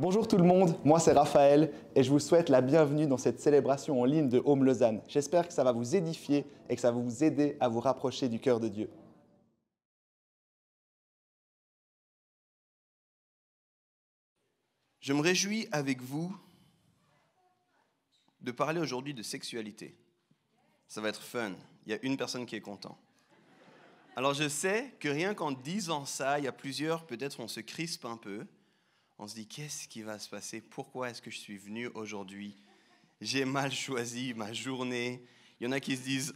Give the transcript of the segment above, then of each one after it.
Bonjour tout le monde, moi c'est Raphaël et je vous souhaite la bienvenue dans cette célébration en ligne de Home Lausanne. J'espère que ça va vous édifier et que ça va vous aider à vous rapprocher du cœur de Dieu. Je me réjouis avec vous de parler aujourd'hui de sexualité. Ça va être fun. Il y a une personne qui est content. Alors je sais que rien qu'en disant ça, il y a plusieurs, peut-être on se crispe un peu. On se dit, qu'est-ce qui va se passer? Pourquoi est-ce que je suis venu aujourd'hui? J'ai mal choisi ma journée. Il y en a qui se disent,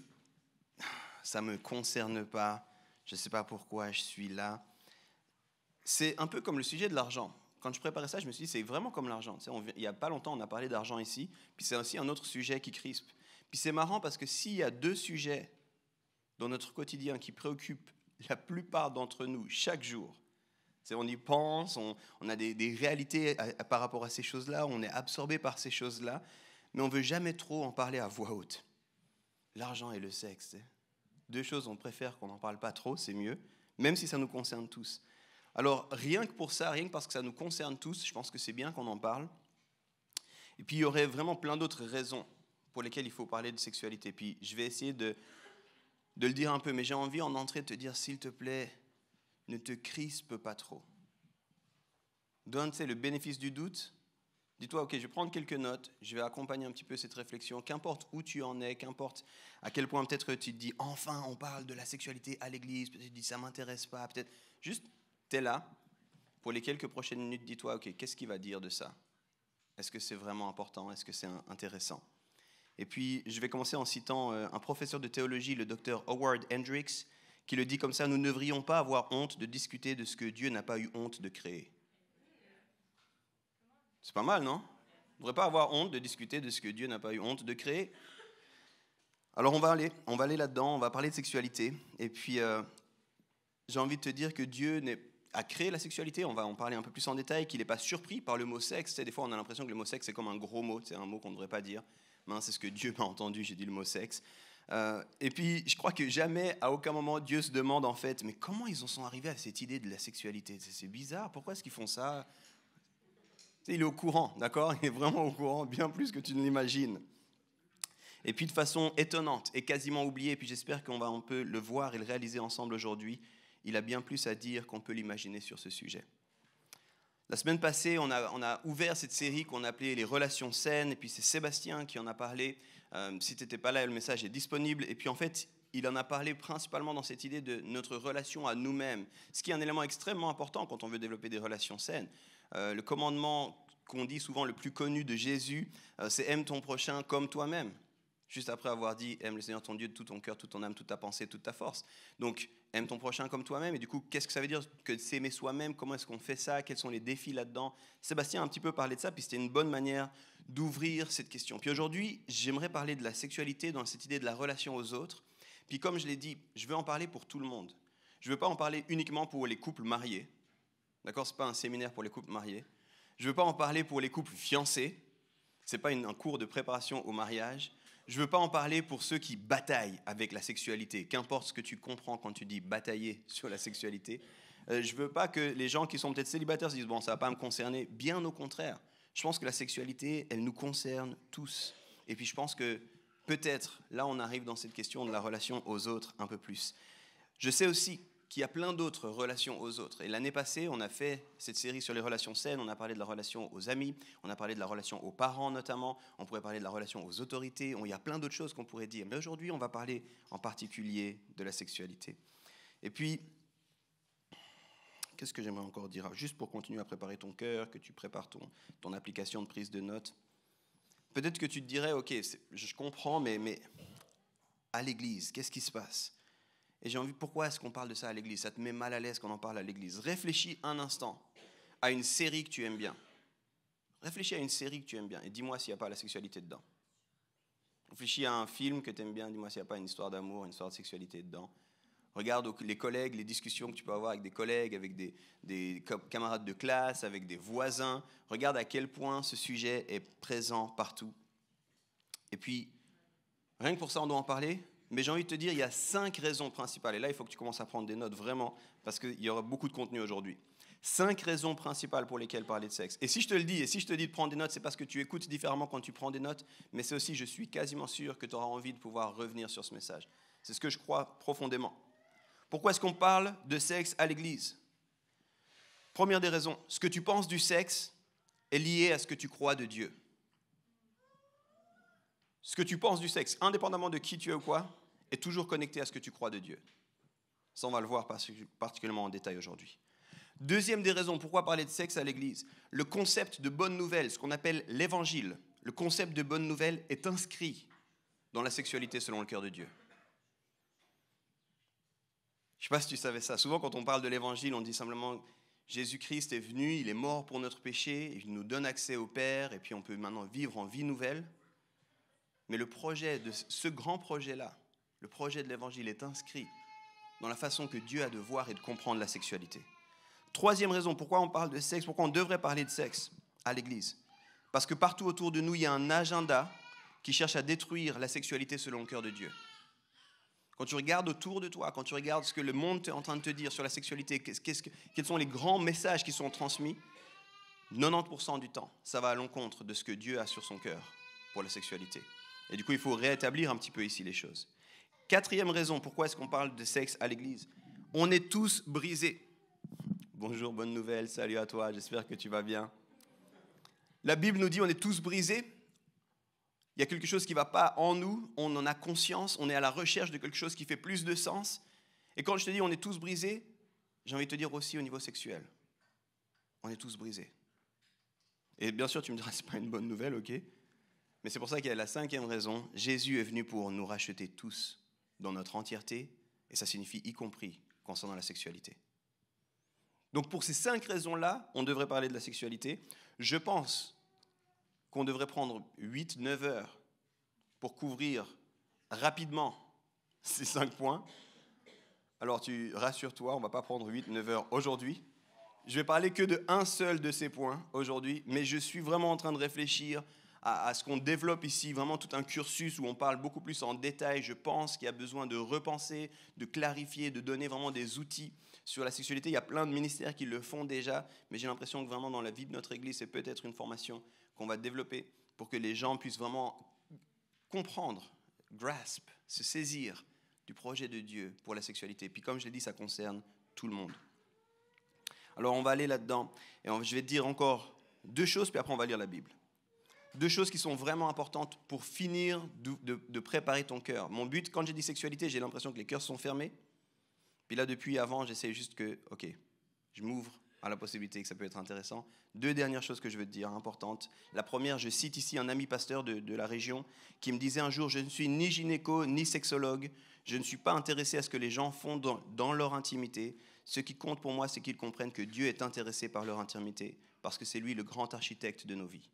ça ne me concerne pas. Je ne sais pas pourquoi je suis là. C'est un peu comme le sujet de l'argent. Quand je préparais ça, je me suis dit, c'est vraiment comme l'argent. Tu sais, il n'y a pas longtemps, on a parlé d'argent ici. Puis c'est aussi un autre sujet qui crispe. Puis c'est marrant parce que s'il y a deux sujets dans notre quotidien qui préoccupent la plupart d'entre nous chaque jour, on y pense, on a des réalités par rapport à ces choses-là, on est absorbé par ces choses-là, mais on ne veut jamais trop en parler à voix haute. L'argent et le sexe, deux choses on préfère qu'on n'en parle pas trop, c'est mieux, même si ça nous concerne tous. Alors rien que pour ça, rien que parce que ça nous concerne tous, je pense que c'est bien qu'on en parle. Et puis il y aurait vraiment plein d'autres raisons pour lesquelles il faut parler de sexualité. Puis je vais essayer de le dire un peu, mais j'ai envie en entrée de te dire, s'il te plaît, ne te crispe pas trop. Donne le bénéfice du doute. Dis-toi, ok, je vais prendre quelques notes, je vais accompagner un petit peu cette réflexion, qu'importe où tu en es, qu'importe à quel point peut-être tu te dis, enfin, on parle de la sexualité à l'église, peut-être tu te dis, ça ne m'intéresse pas, peut-être juste, tu es là, pour les quelques prochaines minutes, dis-toi, ok, qu'est-ce qu'il va dire de ça? Est-ce que c'est vraiment important? Est-ce que c'est intéressant? Et puis, je vais commencer en citant un professeur de théologie, le docteur Howard Hendricks, qui le dit comme ça, nous ne devrions pas avoir honte de discuter de ce que Dieu n'a pas eu honte de créer. C'est pas mal, non? On ne devrait pas avoir honte de discuter de ce que Dieu n'a pas eu honte de créer. Alors on va aller là-dedans, on va parler de sexualité. Et puis, j'ai envie de te dire que Dieu a créé la sexualité, on va en parler un peu plus en détail, qu'il n'est pas surpris par le mot sexe. Des fois, on a l'impression que le mot sexe, c'est comme un gros mot, c'est un mot qu'on ne devrait pas dire. Mais c'est ce que Dieu m'a entendu, j'ai dit le mot sexe. Et puis, je crois que jamais, à aucun moment, Dieu se demande en fait, mais comment ils en sont arrivés à cette idée de la sexualité? C'est bizarre, pourquoi est-ce qu'ils font ça? Il est au courant, d'accord? Il est vraiment au courant, bien plus que tu ne l'imagines. Et puis, de façon étonnante et quasiment oubliée, et puis j'espère qu'on peut le voir et le réaliser ensemble aujourd'hui, il a bien plus à dire qu'on peut l'imaginer sur ce sujet. La semaine passée, on a ouvert cette série qu'on appelait les relations saines, et puis c'est Sébastien qui en a parlé. Si tu n'étais pas là, le message est disponible. Et puis en fait, il en a parlé principalement dans cette idée de notre relation à nous-mêmes, ce qui est un élément extrêmement important quand on veut développer des relations saines. Le commandement qu'on dit souvent le plus connu de Jésus, c'est « aime ton prochain comme toi-même ». Juste après avoir dit « aime le Seigneur ton Dieu de tout ton cœur, toute ton âme, toute ta pensée, toute ta force ». Donc, aime ton prochain comme toi-même. Et du coup, qu'est-ce que ça veut dire que de s'aimer soi-même? Comment est-ce qu'on fait ça? Quels sont les défis là-dedans? Sébastien a un petit peu parlé de ça, puis c'était une bonne manière d'ouvrir cette question. Puis aujourd'hui, j'aimerais parler de la sexualité dans cette idée de la relation aux autres. Puis comme je l'ai dit, je veux en parler pour tout le monde. Je ne veux pas en parler uniquement pour les couples mariés. D'accord? Ce n'est pas un séminaire pour les couples mariés. Je ne veux pas en parler pour les couples fiancés. Ce n'est pas un cours de préparation au mariage. Je ne veux pas en parler pour ceux qui bataillent avec la sexualité, qu'importe ce que tu comprends quand tu dis batailler sur la sexualité. Je ne veux pas que les gens qui sont peut-être célibataires se disent « bon, ça ne va pas me concerner ». Bien au contraire, je pense que la sexualité, elle nous concerne tous. Et puis je pense que peut-être, là on arrive dans cette question de la relation aux autres un peu plus. Je sais aussi qu'il y a plein d'autres relations aux autres. Et l'année passée, on a fait cette série sur les relations saines, on a parlé de la relation aux amis, on a parlé de la relation aux parents notamment, on pourrait parler de la relation aux autorités, il y a plein d'autres choses qu'on pourrait dire. Mais aujourd'hui, on va parler en particulier de la sexualité. Et puis, qu'est-ce que j'aimerais encore dire? Juste pour continuer à préparer ton cœur, que tu prépares ton application de prise de notes. Peut-être que tu te dirais, ok, je comprends, mais à l'église, qu'est-ce qui se passe? Et j'ai envie, pourquoi est-ce qu'on parle de ça à l'église? Ça te met mal à l'aise quand on en parle à l'église. Réfléchis un instant à une série que tu aimes bien. Réfléchis à une série que tu aimes bien et dis-moi s'il n'y a pas la sexualité dedans. Réfléchis à un film que tu aimes bien, dis-moi s'il n'y a pas une histoire d'amour, une histoire de sexualité dedans. Regarde les collègues, les discussions que tu peux avoir avec des collègues, avec des camarades de classe, avec des voisins. Regarde à quel point ce sujet est présent partout. Et puis, rien que pour ça, on doit en parler. Mais j'ai envie de te dire, il y a 5 raisons principales. Et là, il faut que tu commences à prendre des notes vraiment, parce qu'il y aura beaucoup de contenu aujourd'hui. 5 raisons principales pour lesquelles parler de sexe. Et si je te le dis, et si je te dis de prendre des notes, c'est parce que tu écoutes différemment quand tu prends des notes, mais c'est aussi, je suis quasiment sûr que tu auras envie de pouvoir revenir sur ce message. C'est ce que je crois profondément. Pourquoi est-ce qu'on parle de sexe à l'Église? Première des raisons, ce que tu penses du sexe est lié à ce que tu crois de Dieu. Ce que tu penses du sexe, indépendamment de qui tu es ou quoi, est toujours connecté à ce que tu crois de Dieu. Ça, on va le voir particulièrement en détail aujourd'hui. Deuxième des raisons, pourquoi parler de sexe à l'Église? Le concept de bonne nouvelle, ce qu'on appelle l'évangile, le concept de bonne nouvelle est inscrit dans la sexualité selon le cœur de Dieu. Je ne sais pas si tu savais ça. Souvent, quand on parle de l'évangile, on dit simplement Jésus-Christ est venu, il est mort pour notre péché, il nous donne accès au Père, et puis on peut maintenant vivre en vie nouvelle. Mais le projet de ce grand projet-là, le projet de l'évangile est inscrit dans la façon que Dieu a de voir et de comprendre la sexualité. Troisième raison, pourquoi on parle de sexe, pourquoi on devrait parler de sexe à l'Église? Parce que partout autour de nous, il y a un agenda qui cherche à détruire la sexualité selon le cœur de Dieu. Quand tu regardes autour de toi, quand tu regardes ce que le monde est en train de te dire sur la sexualité, quels sont les grands messages qui sont transmis, 90% du temps, ça va à l'encontre de ce que Dieu a sur son cœur pour la sexualité. Et du coup, il faut réétablir un petit peu ici les choses. Quatrième raison, pourquoi est-ce qu'on parle de sexe à l'Église? On est tous brisés. Bonjour, bonne nouvelle, salut à toi, j'espère que tu vas bien. La Bible nous dit on est tous brisés. Il y a quelque chose qui ne va pas en nous, on en a conscience, on est à la recherche de quelque chose qui fait plus de sens. Et quand je te dis on est tous brisés, j'ai envie de te dire aussi au niveau sexuel. On est tous brisés. Et bien sûr, tu me diras, ce n'est pas une bonne nouvelle, ok? Mais c'est pour ça qu'il y a la cinquième raison. Jésus est venu pour nous racheter tous dans notre entièreté, et ça signifie y compris concernant la sexualité. Donc pour ces 5 raisons-là, on devrait parler de la sexualité. Je pense qu'on devrait prendre 8-9 heures pour couvrir rapidement ces 5 points. Alors rassure-toi, on ne va pas prendre 8-9 heures aujourd'hui. Je vais parler que de un seul de ces points aujourd'hui, mais je suis vraiment en train de réfléchir à ce qu'on développe ici, vraiment tout un cursus où on parle beaucoup plus en détail. Je pense qu'il y a besoin de repenser, de clarifier, de donner vraiment des outils sur la sexualité. Il y a plein de ministères qui le font déjà, mais j'ai l'impression que vraiment dans la vie de notre Église, c'est peut-être une formation qu'on va développer pour que les gens puissent vraiment comprendre, grasp, se saisir du projet de Dieu pour la sexualité. Puis comme je l'ai dit, ça concerne tout le monde. Alors on va aller là-dedans et je vais te dire encore 2 choses, puis après on va lire la Bible. 2 choses qui sont vraiment importantes pour finir de préparer ton cœur. Mon but, quand j'ai dit sexualité, j'ai l'impression que les cœurs sont fermés. Puis là, depuis avant, j'essaie juste que, ok, je m'ouvre à la possibilité que ça peut être intéressant. 2 dernières choses que je veux te dire, importantes. La première, je cite ici un ami pasteur de la région qui me disait un jour, je ne suis ni gynéco ni sexologue, je ne suis pas intéressé à ce que les gens font dans leur intimité. Ce qui compte pour moi, c'est qu'ils comprennent que Dieu est intéressé par leur intimité, parce que c'est lui le grand architecte de nos vies.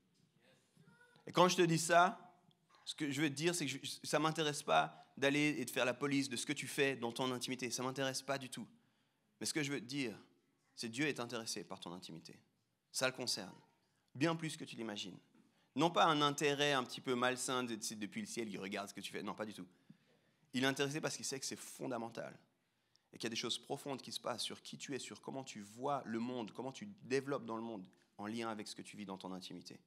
Et quand je te dis ça, ce que je veux te dire, c'est que ça ne m'intéresse pas d'aller et de faire la police de ce que tu fais dans ton intimité. Ça ne m'intéresse pas du tout. Mais ce que je veux te dire, c'est que Dieu est intéressé par ton intimité. Ça le concerne, bien plus que tu l'imagines. Non pas un intérêt un petit peu malsain depuis le ciel, il regarde ce que tu fais. Non, pas du tout. Il est intéressé parce qu'il sait que c'est fondamental et qu'il y a des choses profondes qui se passent sur qui tu es, sur comment tu vois le monde, comment tu développes dans le monde en lien avec ce que tu vis dans ton intimité.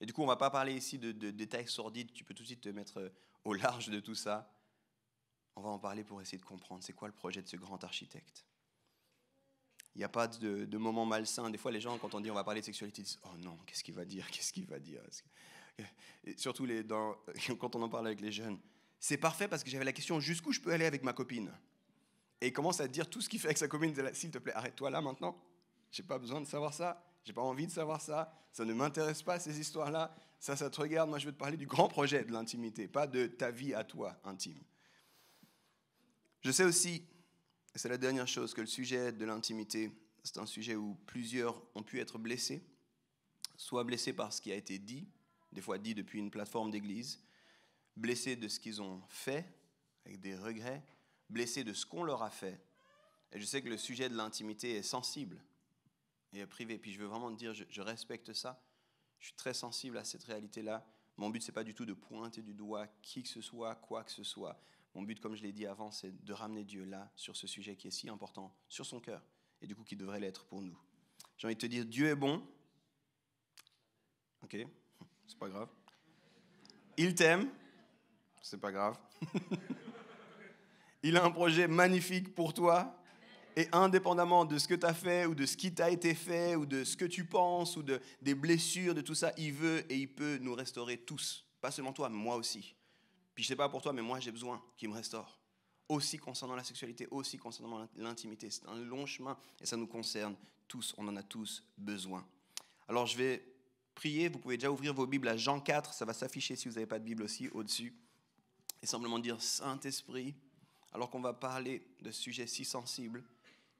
Et du coup, on ne va pas parler ici de détails sordides, tu peux tout de suite te mettre au large de tout ça. On va en parler pour essayer de comprendre c'est quoi le projet de ce grand architecte. Il n'y a pas de moment malsain. Des fois, les gens, quand on dit on va parler de sexualité, ils disent « Oh non, qu'est-ce qu'il va dire? Qu'est-ce qu'il va dire ?» Et surtout quand on en parle avec les jeunes. C'est parfait parce que j'avais la question « Jusqu'où je peux aller avec ma copine ?» Et il commence à dire tout ce qu'il fait avec sa copine. « S'il te plaît, arrête-toi là maintenant. Je n'ai pas besoin de savoir ça. Je n'ai pas envie de savoir ça. Ça ne m'intéresse pas, ces histoires-là. Ça te regarde. Moi, je veux te parler du grand projet de l'intimité, pas de ta vie à toi intime. » Je sais aussi, et c'est la dernière chose, que le sujet de l'intimité, c'est un sujet où plusieurs ont pu être blessés, soit blessés par ce qui a été dit, des fois dit depuis une plateforme d'église, blessés de ce qu'ils ont fait, avec des regrets, blessés de ce qu'on leur a fait. Et je sais que le sujet de l'intimité est sensible et privé. Puis je veux vraiment te dire, je respecte ça. Je suis très sensible à cette réalité-là. Mon but, ce n'est pas du tout de pointer du doigt qui que ce soit, quoi que ce soit. Mon but, comme je l'ai dit avant, c'est de ramener Dieu là, sur ce sujet qui est si important, sur son cœur, et du coup qui devrait l'être pour nous. J'ai envie de te dire, Dieu est bon. Ok, c'est pas grave. Il t'aime. C'est pas grave. Il a un projet magnifique pour toi. Et indépendamment de ce que tu as fait ou de ce qui t'a été fait ou de ce que tu penses ou des blessures, de tout ça, il veut et il peut nous restaurer tous. Pas seulement toi, mais moi aussi. Puis je sais pas pour toi, mais moi j'ai besoin qu'il me restaure. Aussi concernant la sexualité, aussi concernant l'intimité. C'est un long chemin et ça nous concerne tous. On en a tous besoin. Alors je vais prier. Vous pouvez déjà ouvrir vos Bibles à Jean 4. Ça va s'afficher si vous n'avez pas de Bible aussi au-dessus. Et simplement dire Saint-Esprit, alors qu'on va parler de sujets si sensibles,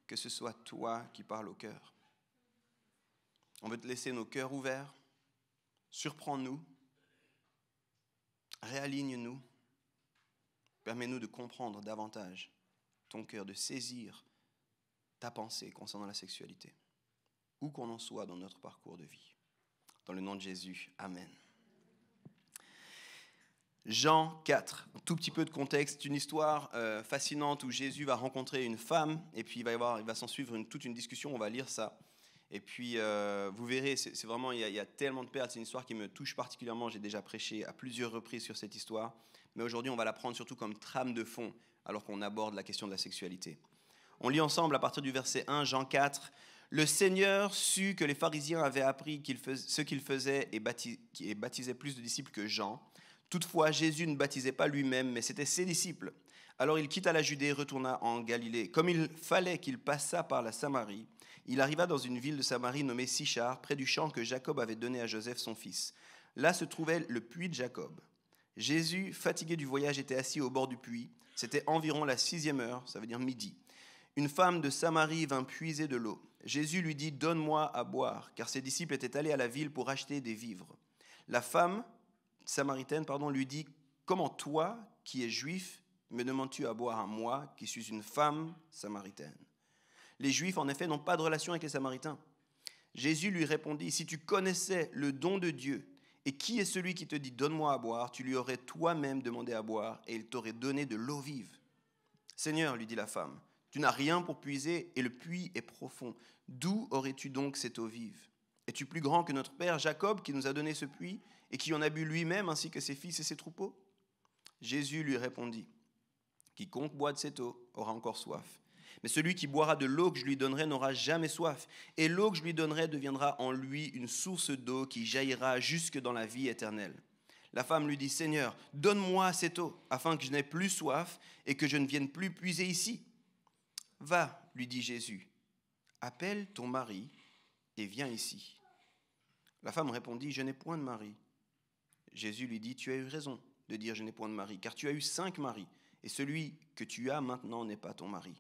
que ce soit toi qui parles au cœur. On veut te laisser nos cœurs ouverts. Surprends-nous. Réaligne-nous. Permets-nous de comprendre davantage ton cœur, de saisir ta pensée concernant la sexualité, où qu'on en soit dans notre parcours de vie. Dans le nom de Jésus, Amen. Jean 4, un tout petit peu de contexte, une histoire fascinante où Jésus va rencontrer une femme et puis il va s'en suivre toute une discussion, on va lire ça. Et puis vous verrez, c'est vraiment, il y a tellement de perles, c'est une histoire qui me touche particulièrement, j'ai déjà prêché à plusieurs reprises sur cette histoire. Mais aujourd'hui, on va la prendre surtout comme trame de fond, alors qu'on aborde la question de la sexualité. On lit ensemble à partir du verset 1, Jean 4. « Le Seigneur sut que les pharisiens avaient appris ce qu'il faisait et baptisait plus de disciples que Jean. Toutefois, Jésus ne baptisait pas lui-même, mais c'était ses disciples. Alors il quitta la Judée et retourna en Galilée. Comme il fallait qu'il passât par la Samarie, il arriva dans une ville de Samarie nommée Sichar, près du champ que Jacob avait donné à Joseph son fils. Là se trouvait le puits de Jacob. Jésus, fatigué du voyage, était assis au bord du puits. C'était environ la 6e heure, ça veut dire midi. Une femme de Samarie vint puiser de l'eau. Jésus lui dit « Donne-moi à boire », car ses disciples étaient allés à la ville pour acheter des vivres. La femme samaritaine lui dit « Comment toi, qui es juif, me demandes-tu à boire à moi, qui suis une femme samaritaine ?» Les Juifs, en effet, n'ont pas de relation avec les Samaritains. Jésus lui répondit « Si tu connaissais le don de Dieu, et qui est celui qui te dit « Donne-moi à boire », tu lui aurais toi-même demandé à boire, et il t'aurait donné de l'eau vive. « Seigneur, lui dit la femme, tu n'as rien pour puiser, et le puits est profond. D'où aurais-tu donc cette eau vive? Es-tu plus grand que notre père Jacob, qui nous a donné ce puits, et qui en a bu lui-même, ainsi que ses fils et ses troupeaux ?» Jésus lui répondit « Quiconque boit de cette eau aura encore soif. Mais celui qui boira de l'eau que je lui donnerai n'aura jamais soif. Et l'eau que je lui donnerai deviendra en lui une source d'eau qui jaillira jusque dans la vie éternelle. » La femme lui dit « Seigneur, donne-moi cette eau, afin que je n'aie plus soif et que je ne vienne plus puiser ici. » « Va, lui dit Jésus, appelle ton mari et viens ici. » La femme répondit « Je n'ai point de mari. » Jésus lui dit « Tu as eu raison de dire « Je n'ai point de mari », car tu as eu 5 maris, et celui que tu as maintenant n'est pas ton mari.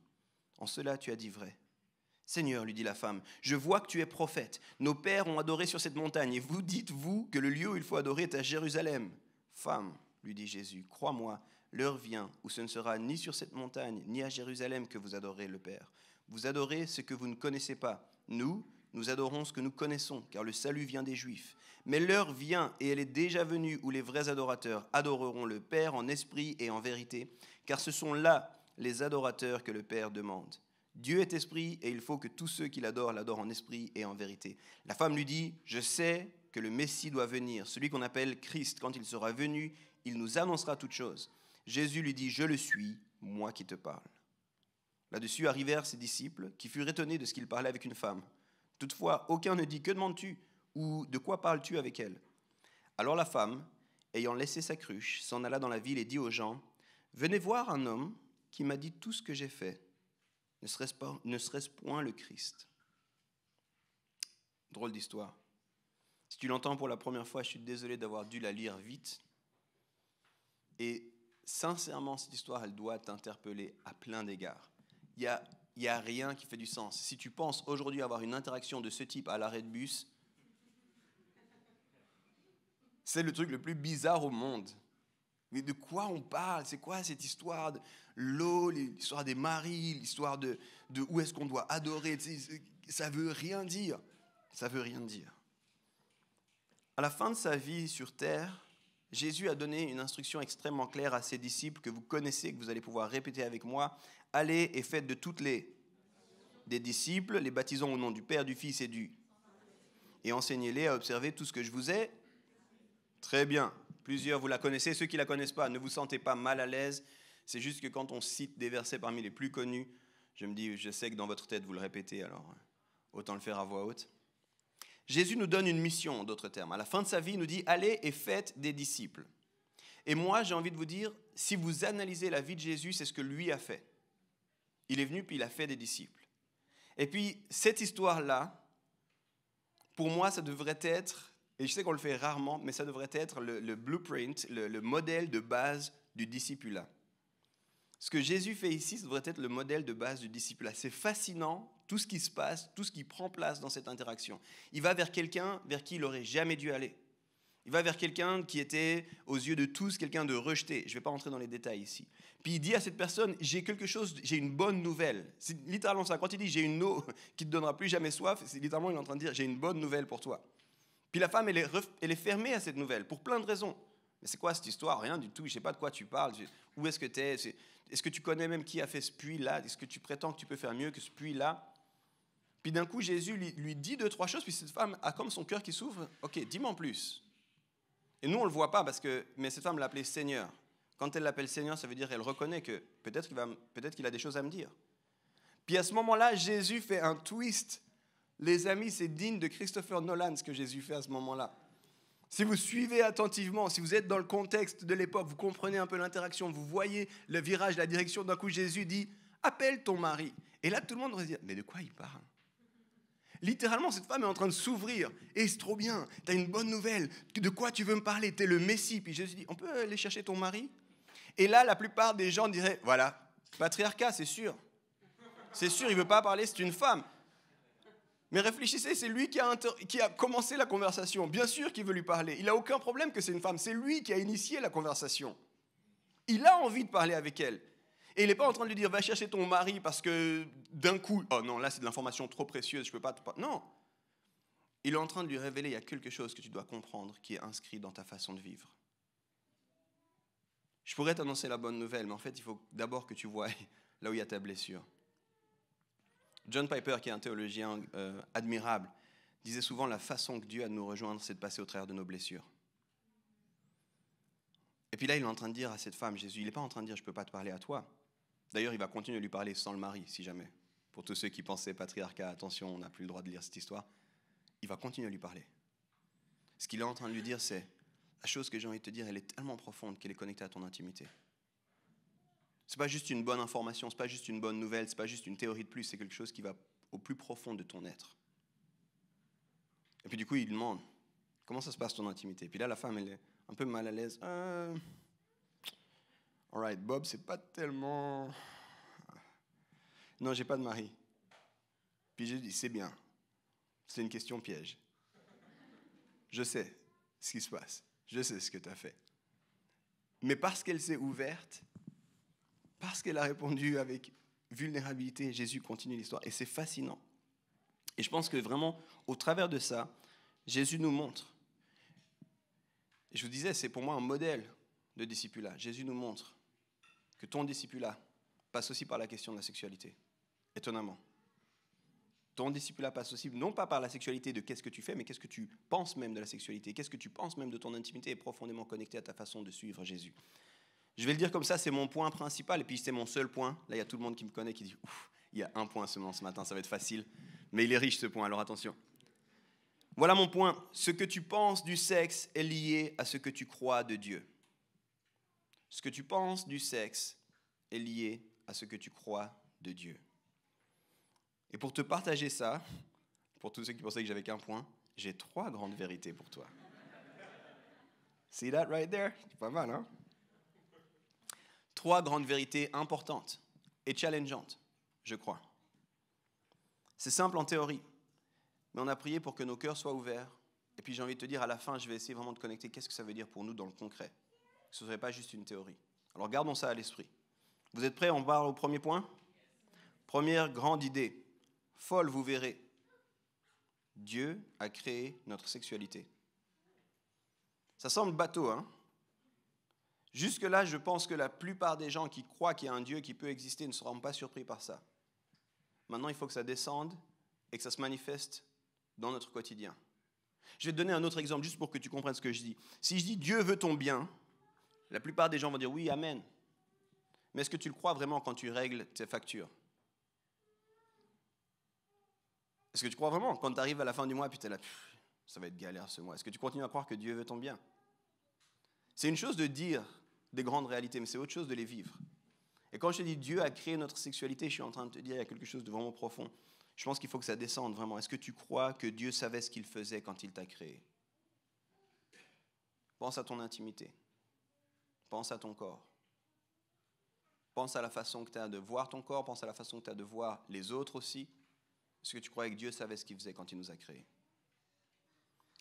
En cela, tu as dit vrai. « Seigneur, lui dit la femme, je vois que tu es prophète. Nos pères ont adoré sur cette montagne, et vous dites, vous, que le lieu où il faut adorer est à Jérusalem. Femme, lui dit Jésus, crois-moi, l'heure vient où ce ne sera ni sur cette montagne, ni à Jérusalem que vous adorerez le Père. Vous adorez ce que vous ne connaissez pas. Nous adorons ce que nous connaissons, car le salut vient des Juifs. Mais l'heure vient, et elle est déjà venue, où les vrais adorateurs adoreront le Père en esprit et en vérité, car ce sont là les adorateurs que le Père demande. Dieu est esprit, et il faut que tous ceux qui l'adorent en esprit et en vérité. La femme lui dit, je sais que le Messie doit venir, celui qu'on appelle Christ. Quand il sera venu, il nous annoncera toutes choses. Jésus lui dit, je le suis, moi qui te parle. Là-dessus arrivèrent ses disciples, qui furent étonnés de ce qu'il parlait avec une femme. Toutefois, aucun ne dit, que demandes-tu, ou de quoi parles-tu avec elle? Alors la femme, ayant laissé sa cruche, s'en alla dans la ville et dit aux gens, venez voir un homme qui m'a dit tout ce que j'ai fait. Ne serait-ce point le Christ? Drôle d'histoire. Si tu l'entends pour la première fois, je suis désolé d'avoir dû la lire vite. Et sincèrement, cette histoire, elle doit t'interpeller à plein d'égards. Il y a rien qui fait du sens. Si tu penses aujourd'hui avoir une interaction de ce type à l'arrêt de bus, c'est le truc le plus bizarre au monde. Mais de quoi on parle? C'est quoi cette histoire de l'eau, l'histoire des maris, l'histoire de où est-ce qu'on doit adorer? Ça veut rien dire. Ça veut rien dire. À la fin de sa vie sur terre, Jésus a donné une instruction extrêmement claire à ses disciples que vous connaissez, que vous allez pouvoir répéter avec moi. Allez et faites de toutes les... des disciples, les baptisant au nom du Père, du Fils et du... Et enseignez-les à observer tout ce que je vous ai. Très bien. Plusieurs, vous la connaissez. Ceux qui ne la connaissent pas, ne vous sentez pas mal à l'aise. C'est juste que quand on cite des versets parmi les plus connus, je me dis, je sais que dans votre tête, vous le répétez, alors autant le faire à voix haute. Jésus nous donne une mission, en d'autres termes. À la fin de sa vie, il nous dit, allez et faites des disciples. Et moi, j'ai envie de vous dire, si vous analysez la vie de Jésus, c'est ce que lui a fait. Il est venu, puis il a fait des disciples. Et puis, cette histoire-là, pour moi, ça devrait être, et je sais qu'on le fait rarement, mais ça devrait être le blueprint, le modèle de base du discipulat. Ce que Jésus fait ici, ça devrait être le modèle de base du discipulat. C'est fascinant, tout ce qui se passe, tout ce qui prend place dans cette interaction. Il va vers quelqu'un vers qui il n'aurait jamais dû aller. Il va vers quelqu'un qui était, aux yeux de tous, quelqu'un de rejeté. Je ne vais pas rentrer dans les détails ici. Puis il dit à cette personne, j'ai quelque chose, j'ai une bonne nouvelle. C'est littéralement ça. Quand il dit, j'ai une eau qui ne te donnera plus jamais soif, c'est littéralement, il est en train de dire, j'ai une bonne nouvelle pour toi. Puis la femme, elle est fermée à cette nouvelle, pour plein de raisons. Mais c'est quoi cette histoire? Rien du tout, je ne sais pas de quoi tu parles. Où est-ce que tu es? Est-ce que tu connais même qui a fait ce puits-là? Est-ce que tu prétends que tu peux faire mieux que ce puits-là? Puis d'un coup, Jésus lui dit 2-3 choses, puis cette femme a comme son cœur qui s'ouvre. Ok, dis-moi en plus. Et nous, on ne le voit pas, mais cette femme l'appelait Seigneur. Quand elle l'appelle Seigneur, ça veut dire qu'elle reconnaît que peut-être qu'il a des choses à me dire. Puis à ce moment-là, Jésus fait un twist. Les amis, c'est digne de Christopher Nolan, ce que Jésus fait à ce moment-là. Si vous suivez attentivement, si vous êtes dans le contexte de l'époque, vous comprenez un peu l'interaction, vous voyez le virage, la direction, d'un coup, Jésus dit « Appelle ton mari ». Et là, tout le monde va se dire « Mais de quoi il parle ?» Littéralement, cette femme est en train de s'ouvrir. Et c'est trop bien, tu as une bonne nouvelle. De quoi tu veux me parler? Tu es le Messie. Puis Jésus dit, on peut aller chercher ton mari? Et là, la plupart des gens diraient, voilà, patriarcat, c'est sûr. C'est sûr, il ne veut pas parler, c'est une femme. Mais réfléchissez, c'est lui qui a commencé la conversation. Bien sûr qu'il veut lui parler. Il n'a aucun problème que c'est une femme. C'est lui qui a initié la conversation. Il a envie de parler avec elle. Et il n'est pas en train de lui dire, va chercher ton mari parce que d'un coup, oh non, là c'est de l'information trop précieuse, je ne peux pas... Non. Il est en train de lui révéler, il y a quelque chose que tu dois comprendre qui est inscrit dans ta façon de vivre. Je pourrais t'annoncer la bonne nouvelle, mais en fait, il faut d'abord que tu voies là où il y a ta blessure. John Piper, qui est un théologien admirable, disait souvent la façon que Dieu a de nous rejoindre, c'est de passer au travers de nos blessures. Et puis là, il est en train de dire à cette femme, Jésus, il n'est pas en train de dire, je ne peux pas te parler à toi. D'ailleurs, il va continuer à lui parler sans le mari, si jamais. Pour tous ceux qui pensaient patriarcat, attention, on n'a plus le droit de lire cette histoire. Il va continuer à lui parler. Ce qu'il est en train de lui dire, c'est, la chose que j'ai envie de te dire, elle est tellement profonde qu'elle est connectée à ton intimité. Ce n'est pas juste une bonne information, ce n'est pas juste une bonne nouvelle, ce n'est pas juste une théorie de plus, c'est quelque chose qui va au plus profond de ton être. Et puis du coup, il demande, comment ça se passe ton intimité? Et puis là, la femme, elle est un peu mal à l'aise. All right, Bob, c'est pas tellement... Non, j'ai pas de mari. Puis j'ai dit, c'est bien. C'est une question piège. Je sais ce qui se passe. Je sais ce que tu as fait. Mais parce qu'elle s'est ouverte, parce qu'elle a répondu avec vulnérabilité, Jésus continue l'histoire. Et c'est fascinant. Et je pense que vraiment, au travers de ça, Jésus nous montre. Et je vous disais, c'est pour moi un modèle de discipulat. Jésus nous montre que ton discipulat passe aussi par la question de la sexualité. Étonnamment. Ton discipulat passe aussi, non pas par la sexualité de qu'est-ce que tu fais, mais qu'est-ce que tu penses même de la sexualité. Qu'est-ce que tu penses même de ton intimité est profondément connecté à ta façon de suivre Jésus. Je vais le dire comme ça, c'est mon point principal, et puis c'est mon seul point. Là, il y a tout le monde qui me connaît qui dit, ouf, il y a un point seulement ce matin, ça va être facile. Mais il est riche ce point, alors attention. Voilà mon point. Ce que tu penses du sexe est lié à ce que tu crois de Dieu. Ce que tu penses du sexe est lié à ce que tu crois de Dieu. Et pour te partager ça, pour tous ceux qui pensaient que j'avais qu'un point, j'ai 3 grandes vérités pour toi. See that right there? C'est pas mal, hein? 3 grandes vérités importantes et challengeantes, je crois. C'est simple en théorie, mais on a prié pour que nos cœurs soient ouverts. Et puis j'ai envie de te dire, à la fin, je vais essayer vraiment de connecter qu'est-ce que ça veut dire pour nous dans le concret. Que ce ne serait pas juste une théorie. Alors gardons ça à l'esprit. Vous êtes prêts? On part au premier point? Première grande idée. Folle, vous verrez. Dieu a créé notre sexualité. Ça semble bateau, hein? Jusque-là, je pense que la plupart des gens qui croient qu'il y a un Dieu qui peut exister ne seront pas surpris par ça. Maintenant, il faut que ça descende et que ça se manifeste dans notre quotidien. Je vais te donner un autre exemple juste pour que tu comprennes ce que je dis. Si je dis Dieu veut ton bien, la plupart des gens vont dire oui, amen. Mais est-ce que tu le crois vraiment quand tu règles tes factures? Est-ce que tu crois vraiment quand tu arrives à la fin du mois et puis tu es là, ça va être galère ce mois? Est-ce que tu continues à croire que Dieu veut ton bien? C'est une chose de dire des grandes réalités, mais c'est autre chose de les vivre. Et quand je te dis Dieu a créé notre sexualité, je suis en train de te dire il y a quelque chose de vraiment profond. Je pense qu'il faut que ça descende vraiment. Est-ce que tu crois que Dieu savait ce qu'il faisait quand il t'a créé? Pense à ton intimité. Pense à ton corps. Pense à la façon que tu as de voir ton corps. Pense à la façon que tu as de voir les autres aussi. Est-ce que tu crois que Dieu savait ce qu'il faisait quand il nous a créés?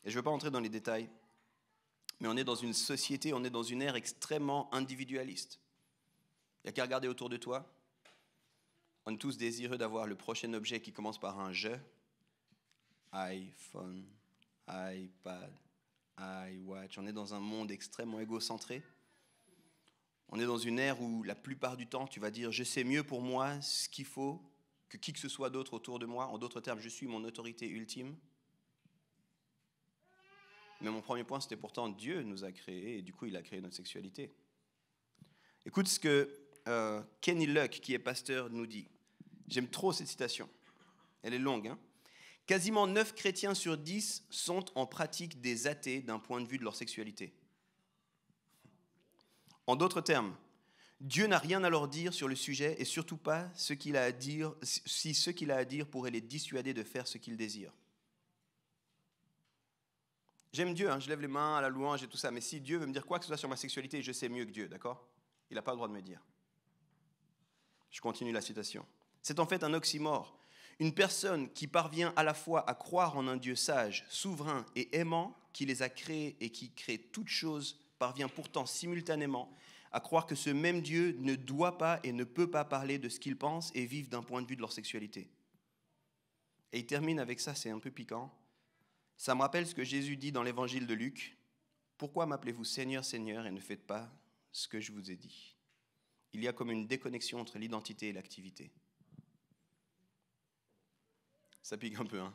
Et je ne veux pas entrer dans les détails, mais on est dans une société, on est dans une ère extrêmement individualiste. Il n'y a qu'à regarder autour de toi. On est tous désireux d'avoir le prochain objet qui commence par un « je ». iPhone, iPad, iWatch. On est dans un monde extrêmement égocentré. On est dans une ère où la plupart du temps, tu vas dire « je sais mieux pour moi ce qu'il faut que qui que ce soit d'autre autour de moi ». En d'autres termes, je suis mon autorité ultime. Mais mon premier point, c'était pourtant Dieu nous a créés et du coup, il a créé notre sexualité. Écoute ce que Kenny Luck, qui est pasteur, nous dit. J'aime trop cette citation. Elle est longue. Hein? Quasiment 9 chrétiens sur 10 sont en pratique des athées d'un point de vue de leur sexualité. En d'autres termes, Dieu n'a rien à leur dire sur le sujet et surtout pas ce qu'il a à dire, si ce qu'il a à dire pourrait les dissuader de faire ce qu'ils désirent. J'aime Dieu, hein, je lève les mains à la louange et tout ça, mais si Dieu veut me dire quoi que ce soit sur ma sexualité, je sais mieux que Dieu, d'accord? Il n'a pas le droit de me dire. Je continue la citation. C'est en fait un oxymore. Une personne qui parvient à la fois à croire en un Dieu sage, souverain et aimant, qui les a créés et qui crée toutes choses, parvient pourtant simultanément à croire que ce même Dieu ne doit pas et ne peut pas parler de ce qu'ils pensent et vivent d'un point de vue de leur sexualité. Et il termine avec ça, c'est un peu piquant. Ça me rappelle ce que Jésus dit dans l'évangile de Luc. « Pourquoi m'appelez-vous Seigneur, Seigneur et ne faites pas ce que je vous ai dit ?» Il y a comme une déconnexion entre l'identité et l'activité. Ça pique un peu, hein?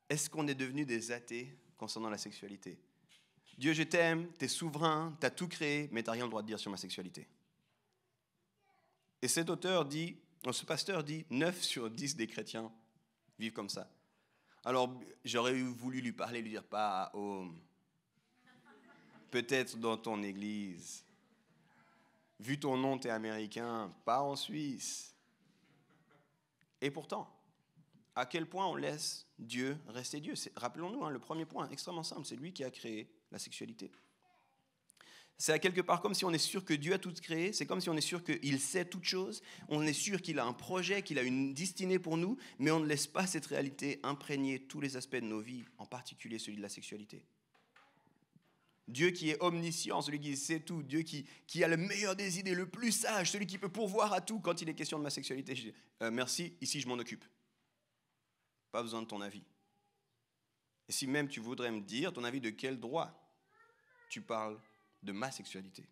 Est-ce qu'on est devenu des athées concernant la sexualité? Dieu, je t'aime, t'es souverain, t'as tout créé, mais t'as rien le droit de dire sur ma sexualité. Et cet auteur dit, ce pasteur dit, 9 sur 10 des chrétiens vivent comme ça. Alors, j'aurais voulu lui parler, lui dire, pas à home, peut-être dans ton église. Vu ton nom, t'es américain, pas en Suisse. Et pourtant, à quel point on laisse Dieu rester Dieu? Rappelons-nous, hein, le premier point, extrêmement simple, c'est lui qui a créé la sexualité. C'est à quelque part comme si on est sûr que Dieu a tout créé, c'est comme si on est sûr qu'il sait toutes choses, on est sûr qu'il a un projet, qu'il a une destinée pour nous, mais on ne laisse pas cette réalité imprégner tous les aspects de nos vies, en particulier celui de la sexualité. Dieu qui est omniscient, celui qui sait tout, Dieu qui a le meilleur des idées, le plus sage, celui qui peut pourvoir à tout quand il est question de ma sexualité. Je dis, merci, ici je m'en occupe. Pas besoin de ton avis. Et si même tu voudrais me dire ton avis, de quel droit tu parles de ma sexualité?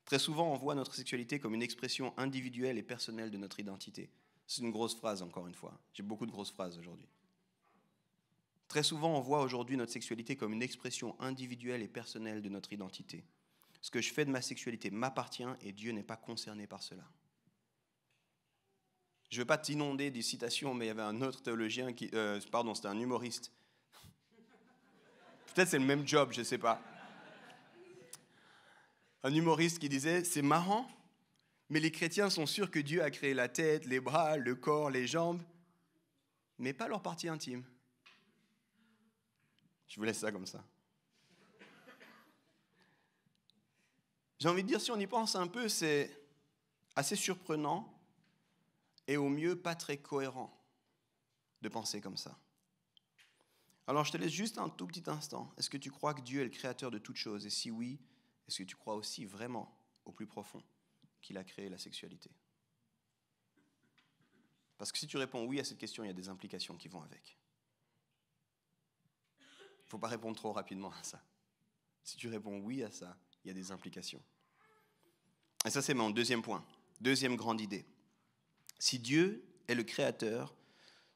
Très souvent, on voit notre sexualité comme une expression individuelle et personnelle de notre identité. C'est une grosse phrase, encore une fois. J'ai beaucoup de grosses phrases aujourd'hui. Très souvent, on voit aujourd'hui notre sexualité comme une expression individuelle et personnelle de notre identité. Ce que je fais de ma sexualité m'appartient et Dieu n'est pas concerné par cela. Je ne veux pas t'inonder des citations, mais il y avait un autre théologien, c'était un humoriste. Peut-être c'est le même job, je ne sais pas. Un humoriste qui disait « C'est marrant, mais les chrétiens sont sûrs que Dieu a créé la tête, les bras, le corps, les jambes, mais pas leur partie intime. » Je vous laisse ça comme ça. J'ai envie de dire, si on y pense un peu, c'est assez surprenant et au mieux pas très cohérent de penser comme ça. Alors je te laisse juste un tout petit instant. Est-ce que tu crois que Dieu est le créateur de toutes choses? Et si oui, est-ce que tu crois aussi vraiment, au plus profond, qu'il a créé la sexualité? Parce que si tu réponds oui à cette question, il y a des implications qui vont avec. Il ne faut pas répondre trop rapidement à ça. Si tu réponds oui à ça, il y a des implications. Et ça, c'est mon deuxième point, deuxième grande idée. Si Dieu est le créateur,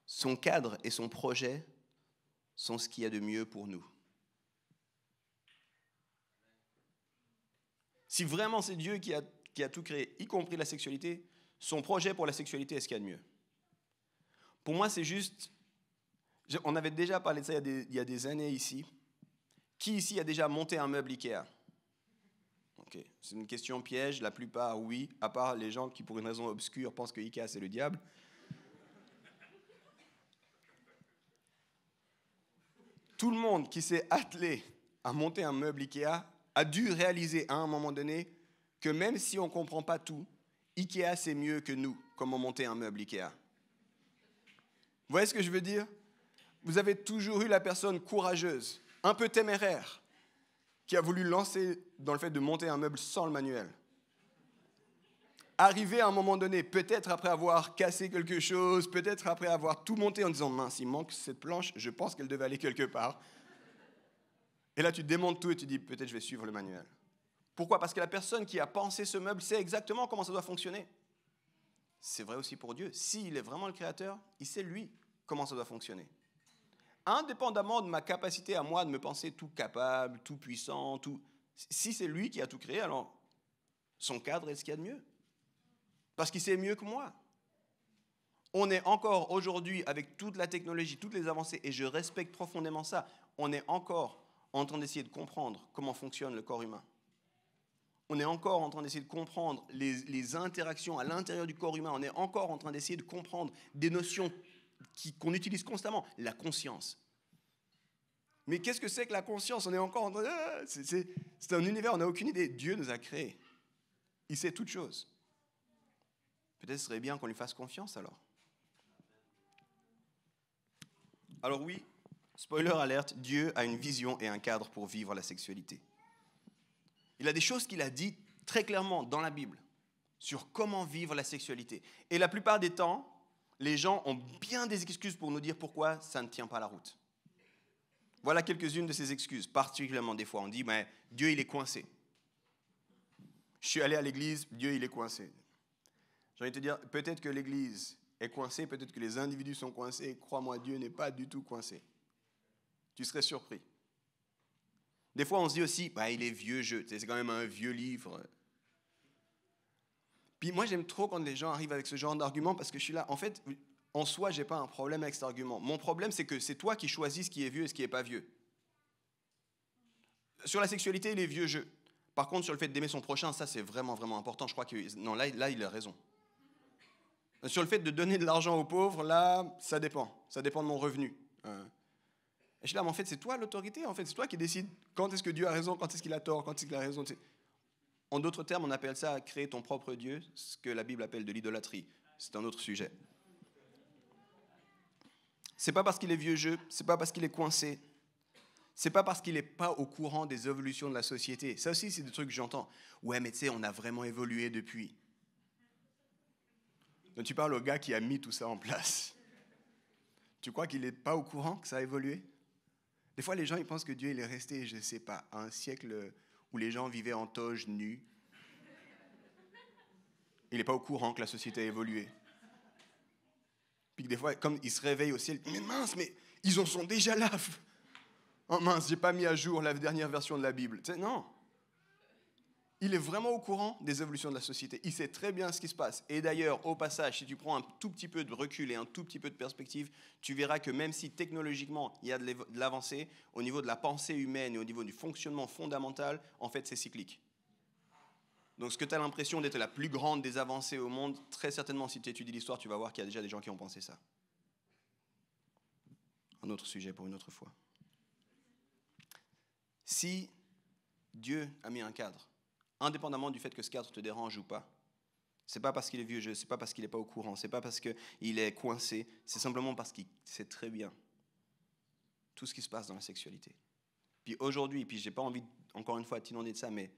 son cadre et son projet sont ce qu'il y a de mieux pour nous. Si vraiment c'est Dieu qui a tout créé, y compris la sexualité, son projet pour la sexualité est ce qu'il y a de mieux. Pour moi, c'est juste... On avait déjà parlé de ça il y a des années ici. Qui ici a déjà monté un meuble Ikea? Okay. C'est une question piège, la plupart oui, à part les gens qui pour une raison obscure pensent que Ikea c'est le diable. Tout le monde qui s'est attelé à monter un meuble Ikea a dû réaliser à un moment donné que même si on ne comprend pas tout, Ikea c'est mieux que nous, comment monter un meuble Ikea. Vous voyez ce que je veux dire? Vous avez toujours eu la personne courageuse, un peu téméraire, qui a voulu lancer dans le fait de monter un meuble sans le manuel. Arrivé à un moment donné, peut-être après avoir cassé quelque chose, peut-être après avoir tout monté en disant « mince, il manque cette planche, je pense qu'elle devait aller quelque part ». Et là, tu démontes tout et tu dis « peut-être je vais suivre le manuel ». Pourquoi? Parce que la personne qui a pensé ce meuble sait exactement comment ça doit fonctionner. C'est vrai aussi pour Dieu. S'il est vraiment le créateur, il sait lui comment ça doit fonctionner. Indépendamment de ma capacité à moi de me penser tout capable, tout puissant, tout... si c'est lui qui a tout créé, alors son cadre est ce qu'il y a de mieux. Parce qu'il sait mieux que moi. On est encore aujourd'hui, avec toute la technologie, toutes les avancées, et je respecte profondément ça, on est encore en train d'essayer de comprendre comment fonctionne le corps humain. On est encore en train d'essayer de comprendre les interactions à l'intérieur du corps humain. On est encore en train d'essayer de comprendre des notions qu'on utilise constamment. La conscience. Mais qu'est-ce que c'est que la conscience? On est encore en train de... C'est un univers, on n'a aucune idée. Dieu nous a créés. Il sait toutes choses. Peut-être ce serait bien qu'on lui fasse confiance alors. Alors oui, spoiler alerte, Dieu a une vision et un cadre pour vivre la sexualité. Il a des choses qu'il a dit très clairement dans la Bible sur comment vivre la sexualité. Et la plupart des temps, les gens ont bien des excuses pour nous dire pourquoi ça ne tient pas la route. Voilà quelques-unes de ces excuses, particulièrement des fois. On dit, mais Dieu, il est coincé. Je suis allé à l'église, Dieu, il est coincé. J'ai envie de te dire, peut-être que l'église est coincée, peut-être que les individus sont coincés. Crois-moi, Dieu n'est pas du tout coincé. Tu serais surpris. Des fois, on se dit aussi, bah, il est vieux jeu, c'est quand même un vieux livre. Puis moi, j'aime trop quand les gens arrivent avec ce genre d'argument parce que je suis là, en fait, en soi, je n'ai pas un problème avec cet argument. Mon problème, c'est que c'est toi qui choisis ce qui est vieux et ce qui n'est pas vieux. Sur la sexualité, il est vieux jeu. Par contre, sur le fait d'aimer son prochain, ça, c'est vraiment, vraiment important. Je crois que, non, là, il a raison. Sur le fait de donner de l'argent aux pauvres, là, ça dépend. Ça dépend de mon revenu. Et je suis là, mais en fait, c'est toi l'autorité. En fait, c'est toi qui décides quand est-ce que Dieu a raison, quand est-ce qu'il a tort, quand est-ce qu'il a raison. En d'autres termes, on appelle ça créer ton propre Dieu, ce que la Bible appelle de l'idolâtrie. C'est un autre sujet. C'est pas parce qu'il est vieux jeu, c'est pas parce qu'il est coincé, c'est pas parce qu'il n'est pas au courant des évolutions de la société. Ça aussi, c'est des trucs que j'entends. Ouais, mais tu sais, on a vraiment évolué depuis. Donc tu parles au gars qui a mis tout ça en place. Tu crois qu'il n'est pas au courant que ça a évolué? Des fois, les gens ils pensent que Dieu il est resté, je ne sais pas, à un siècle où les gens vivaient en toge, nus. Il n'est pas au courant que la société a évolué. Puis que des fois, comme il se réveille au ciel, mais mince, mais ils en sont déjà là. Oh mince, j'ai pas mis à jour la dernière version de la Bible. Tu sais, non. Il est vraiment au courant des évolutions de la société. Il sait très bien ce qui se passe. Et d'ailleurs, au passage, si tu prends un tout petit peu de recul et un tout petit peu de perspective, tu verras que même si technologiquement, il y a de l'avancée, au niveau de la pensée humaine et au niveau du fonctionnement fondamental, en fait, c'est cyclique. Donc, ce que tu as l'impression d'être la plus grande des avancées au monde, très certainement, si tu étudies l'histoire, tu vas voir qu'il y a déjà des gens qui ont pensé ça. Un autre sujet pour une autre fois. Si Dieu a mis un cadre, indépendamment du fait que ce cadre te dérange ou pas, c'est pas parce qu'il est vieux jeu, c'est pas parce qu'il n'est pas au courant, c'est pas parce qu'il est coincé, c'est simplement parce qu'il sait très bien tout ce qui se passe dans la sexualité. Puis aujourd'hui, puis j'ai pas envie, encore une fois, de t'inonder de ça, mais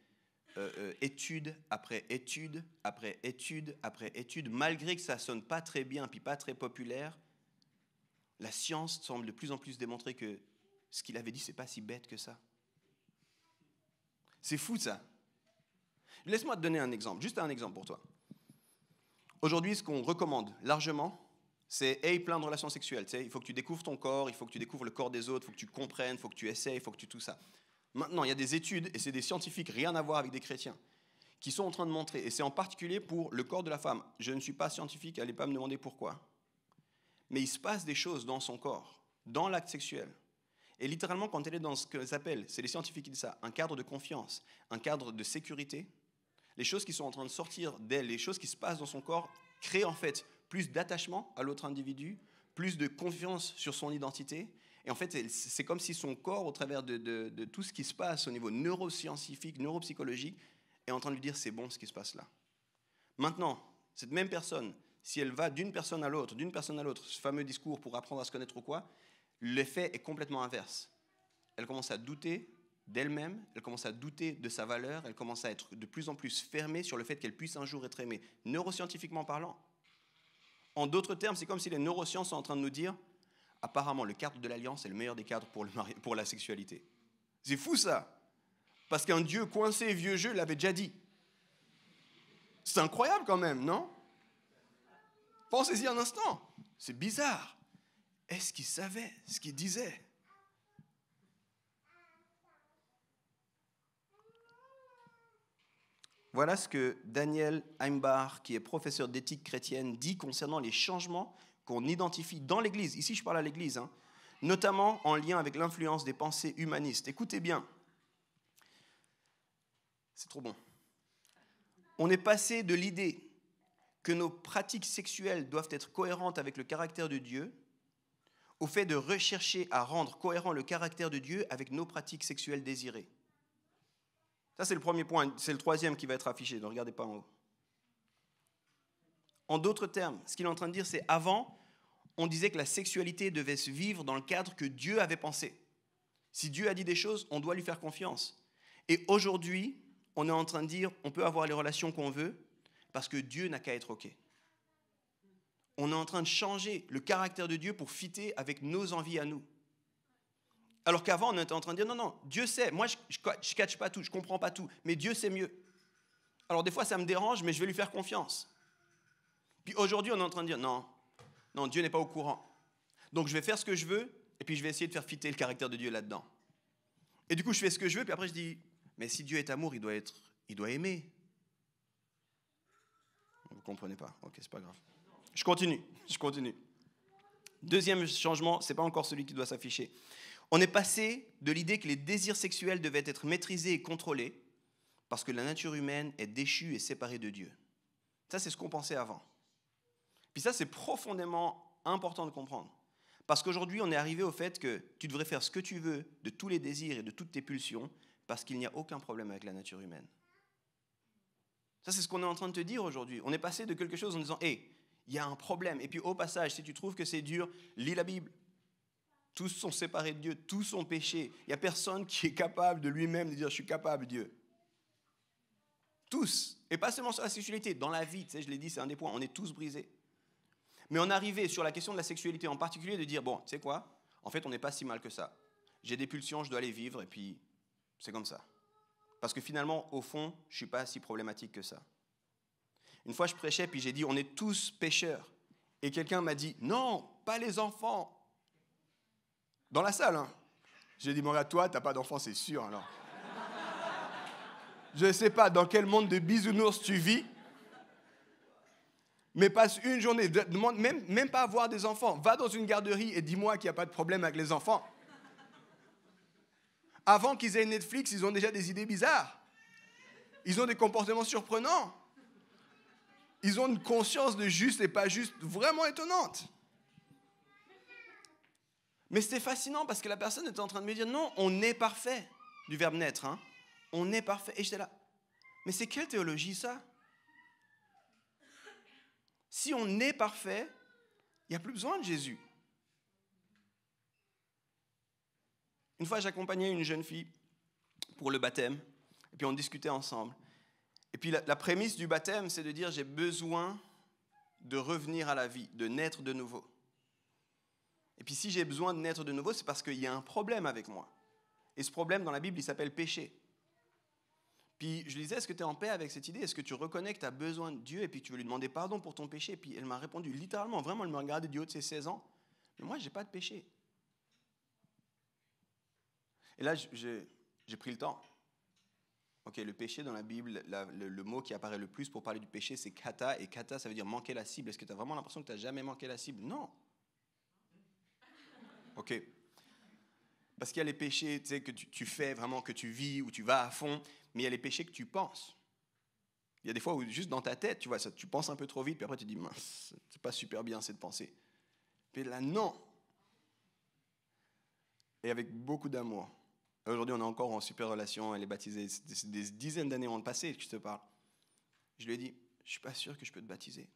étude après étude, après étude, après étude, malgré que ça sonne pas très bien, puis pas très populaire, la science semble de plus en plus démontrer que ce qu'il avait dit, c'est pas si bête que ça. C'est fou ça. Laisse-moi te donner un exemple, juste un exemple pour toi. Aujourd'hui, ce qu'on recommande largement, c'est « plein de relations sexuelles ». Tu sais, il faut que tu découvres ton corps, il faut que tu découvres le corps des autres, il faut que tu comprennes, il faut que tu essaies, il faut que tu tout ça. Maintenant, il y a des études, et c'est des scientifiques, rien à voir avec des chrétiens, qui sont en train de montrer, et c'est en particulier pour le corps de la femme. Je ne suis pas scientifique, allez pas me demander pourquoi. Mais il se passe des choses dans son corps, dans l'acte sexuel. Et littéralement, quand elle est dans ce que s'appelle, c'est les scientifiques qui disent ça, un cadre de confiance, un cadre de sécurité, les choses qui sont en train de sortir d'elle, les choses qui se passent dans son corps, créent en fait plus d'attachement à l'autre individu, plus de confiance sur son identité. Et en fait, c'est comme si son corps, au travers de tout ce qui se passe au niveau neuroscientifique, neuropsychologique, est en train de lui dire c'est bon ce qui se passe là. Maintenant, cette même personne, si elle va d'une personne à l'autre, ce fameux discours pour apprendre à se connaître ou quoi, l'effet est complètement inverse. Elle commence à douter d'elle-même, elle commence à douter de sa valeur, elle commence à être de plus en plus fermée sur le fait qu'elle puisse un jour être aimée, neuroscientifiquement parlant. En d'autres termes, c'est comme si les neurosciences sont en train de nous dire apparemment, le cadre de l'alliance est le meilleur des cadres pour la sexualité. C'est fou ça, parce qu'un Dieu coincé, vieux jeu, l'avait déjà dit. C'est incroyable quand même, non? Pensez-y un instant, c'est bizarre. Est-ce qu'il savait ce qu'il disait? Voilà ce que Daniel Heimbach, qui est professeur d'éthique chrétienne, dit concernant les changements qu'on identifie dans l'Église. Ici, je parle à l'Église, notamment en lien avec l'influence des pensées humanistes. Écoutez bien. C'est trop bon. On est passé de l'idée que nos pratiques sexuelles doivent être cohérentes avec le caractère de Dieu au fait de rechercher à rendre cohérent le caractère de Dieu avec nos pratiques sexuelles désirées. Ça, c'est le premier point. C'est le troisième qui va être affiché. Ne regardez pas en haut. En d'autres termes, ce qu'il est en train de dire, c'est avant, on disait que la sexualité devait se vivre dans le cadre que Dieu avait pensé. Si Dieu a dit des choses, on doit lui faire confiance. Et aujourd'hui, on est en train de dire, on peut avoir les relations qu'on veut parce que Dieu n'a qu'à être OK. On est en train de changer le caractère de Dieu pour fitter avec nos envies à nous. Alors qu'avant, on était en train de dire, non, Dieu sait, moi je ne catch pas tout, je ne comprends pas tout, mais Dieu sait mieux. Alors des fois, ça me dérange, mais je vais lui faire confiance. Puis aujourd'hui, on est en train de dire, non, Dieu n'est pas au courant. Donc je vais faire ce que je veux, et puis je vais essayer de faire fitter le caractère de Dieu là-dedans. Et du coup, je fais ce que je veux, puis après je dis, mais si Dieu est amour, il doit aimer. Vous ne comprenez pas, ok, c'est pas grave. Je continue. Deuxième changement, ce n'est pas encore celui qui doit s'afficher. On est passé de l'idée que les désirs sexuels devaient être maîtrisés et contrôlés parce que la nature humaine est déchue et séparée de Dieu. Ça, c'est ce qu'on pensait avant. Puis ça, c'est profondément important de comprendre. Parce qu'aujourd'hui, on est arrivé au fait que tu devrais faire ce que tu veux de tous les désirs et de toutes tes pulsions parce qu'il n'y a aucun problème avec la nature humaine. Ça, c'est ce qu'on est en train de te dire aujourd'hui. On est passé de quelque chose en disant « Hey, il y a un problème. » Et puis au passage, si tu trouves que c'est dur, lis la Bible. Tous sont séparés de Dieu, tous sont péchés. Il n'y a personne qui est capable de lui-même de dire « je suis capable, Dieu ». Tous. Et pas seulement sur la sexualité, dans la vie, tu sais, je l'ai dit, c'est un des points, on est tous brisés. Mais on arrivait sur la question de la sexualité en particulier de dire « bon, tu sais quoi, en fait, on n'est pas si mal que ça. J'ai des pulsions, je dois les vivre, et puis c'est comme ça. » Parce que finalement, au fond, je ne suis pas si problématique que ça. Une fois, je prêchais, puis j'ai dit « on est tous pécheurs ». Et quelqu'un m'a dit « non, pas les enfants ». Dans la salle, J'ai dit, bon, regarde, toi, t'as pas d'enfant, c'est sûr, alors. Je ne sais pas dans quel monde de bisounours tu vis, mais passe une journée, demande même pas avoir des enfants. Va dans une garderie et dis-moi qu'il n'y a pas de problème avec les enfants. Avant qu'ils aient Netflix, ils ont déjà des idées bizarres. Ils ont des comportements surprenants. Ils ont une conscience de juste et pas juste vraiment étonnante. Mais c'était fascinant parce que la personne était en train de me dire, non, on est parfait, du verbe naître, on est parfait. Et j'étais là, mais c'est quelle théologie ça? Si on est parfait, il n'y a plus besoin de Jésus. Une fois, j'accompagnais une jeune fille pour le baptême, et puis on discutait ensemble. Et puis la prémisse du baptême, c'est de dire, j'ai besoin de revenir à la vie, de naître de nouveau. Et puis si j'ai besoin de naître de nouveau, c'est parce qu'il y a un problème avec moi. Et ce problème, dans la Bible, il s'appelle péché. Puis je lui disais, est-ce que tu es en paix avec cette idée? Est-ce que tu reconnais que tu as besoin de Dieu et puis que tu veux lui demander pardon pour ton péché? Puis elle m'a répondu littéralement, vraiment, elle me regardait du haut de ses 16 ans. Mais moi, je n'ai pas de péché. Et là, j'ai pris le temps. Ok, le péché dans la Bible, le mot qui apparaît le plus pour parler du péché, c'est kata. Et kata, ça veut dire manquer la cible. Est-ce que tu as vraiment l'impression que tu n'as jamais manqué la cible? Non. Ok. Parce qu'il y a les péchés que tu fais vraiment, que tu vis, où tu vas à fond, mais il y a les péchés que tu penses. Il y a des fois où juste dans ta tête, tu vois, ça, tu penses un peu trop vite, puis après tu dis, mince, c'est pas super bien cette pensée. Puis là, non. Et avec beaucoup d'amour. Aujourd'hui, on est encore en super relation, elle est baptisée, c'est des dizaines d'années ont passé que je te parle. Je lui ai dit, je suis pas sûr que je peux te baptiser.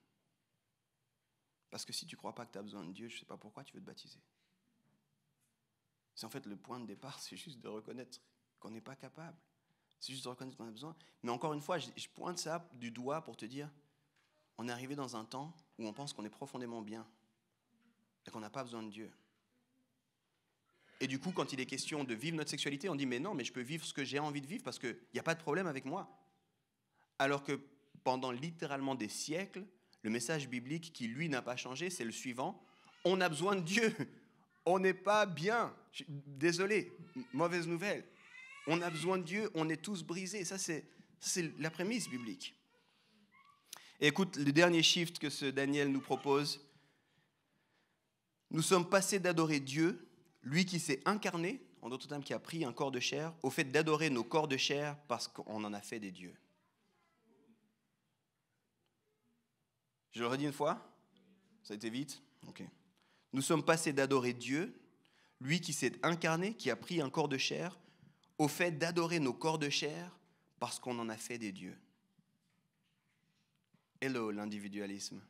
Parce que si tu crois pas que tu as besoin de Dieu, je sais pas pourquoi tu veux te baptiser. C'est en fait le point de départ, c'est juste de reconnaître qu'on n'est pas capable. C'est juste de reconnaître qu'on a besoin. Mais encore une fois, je pointe ça du doigt pour te dire, on est arrivé dans un temps où on pense qu'on est profondément bien et qu'on n'a pas besoin de Dieu. Et du coup, quand il est question de vivre notre sexualité, on dit, mais non, mais je peux vivre ce que j'ai envie de vivre parce qu'il n'y a pas de problème avec moi. Alors que pendant littéralement des siècles, le message biblique qui, lui, n'a pas changé, c'est le suivant. On a besoin de Dieu. On n'est pas bien. Désolé, mauvaise nouvelle. On a besoin de Dieu, on est tous brisés. Ça, c'est la prémisse biblique. Et écoute, le dernier shift que ce Daniel nous propose, nous sommes passés d'adorer Dieu, lui qui s'est incarné, en d'autres termes qui a pris un corps de chair, au fait d'adorer nos corps de chair parce qu'on en a fait des dieux. Je le redis une fois? Ça a été vite? Ok. Nous sommes passés d'adorer Dieu, lui qui s'est incarné, qui a pris un corps de chair, au fait d'adorer nos corps de chair parce qu'on en a fait des dieux. Hello, l'individualisme.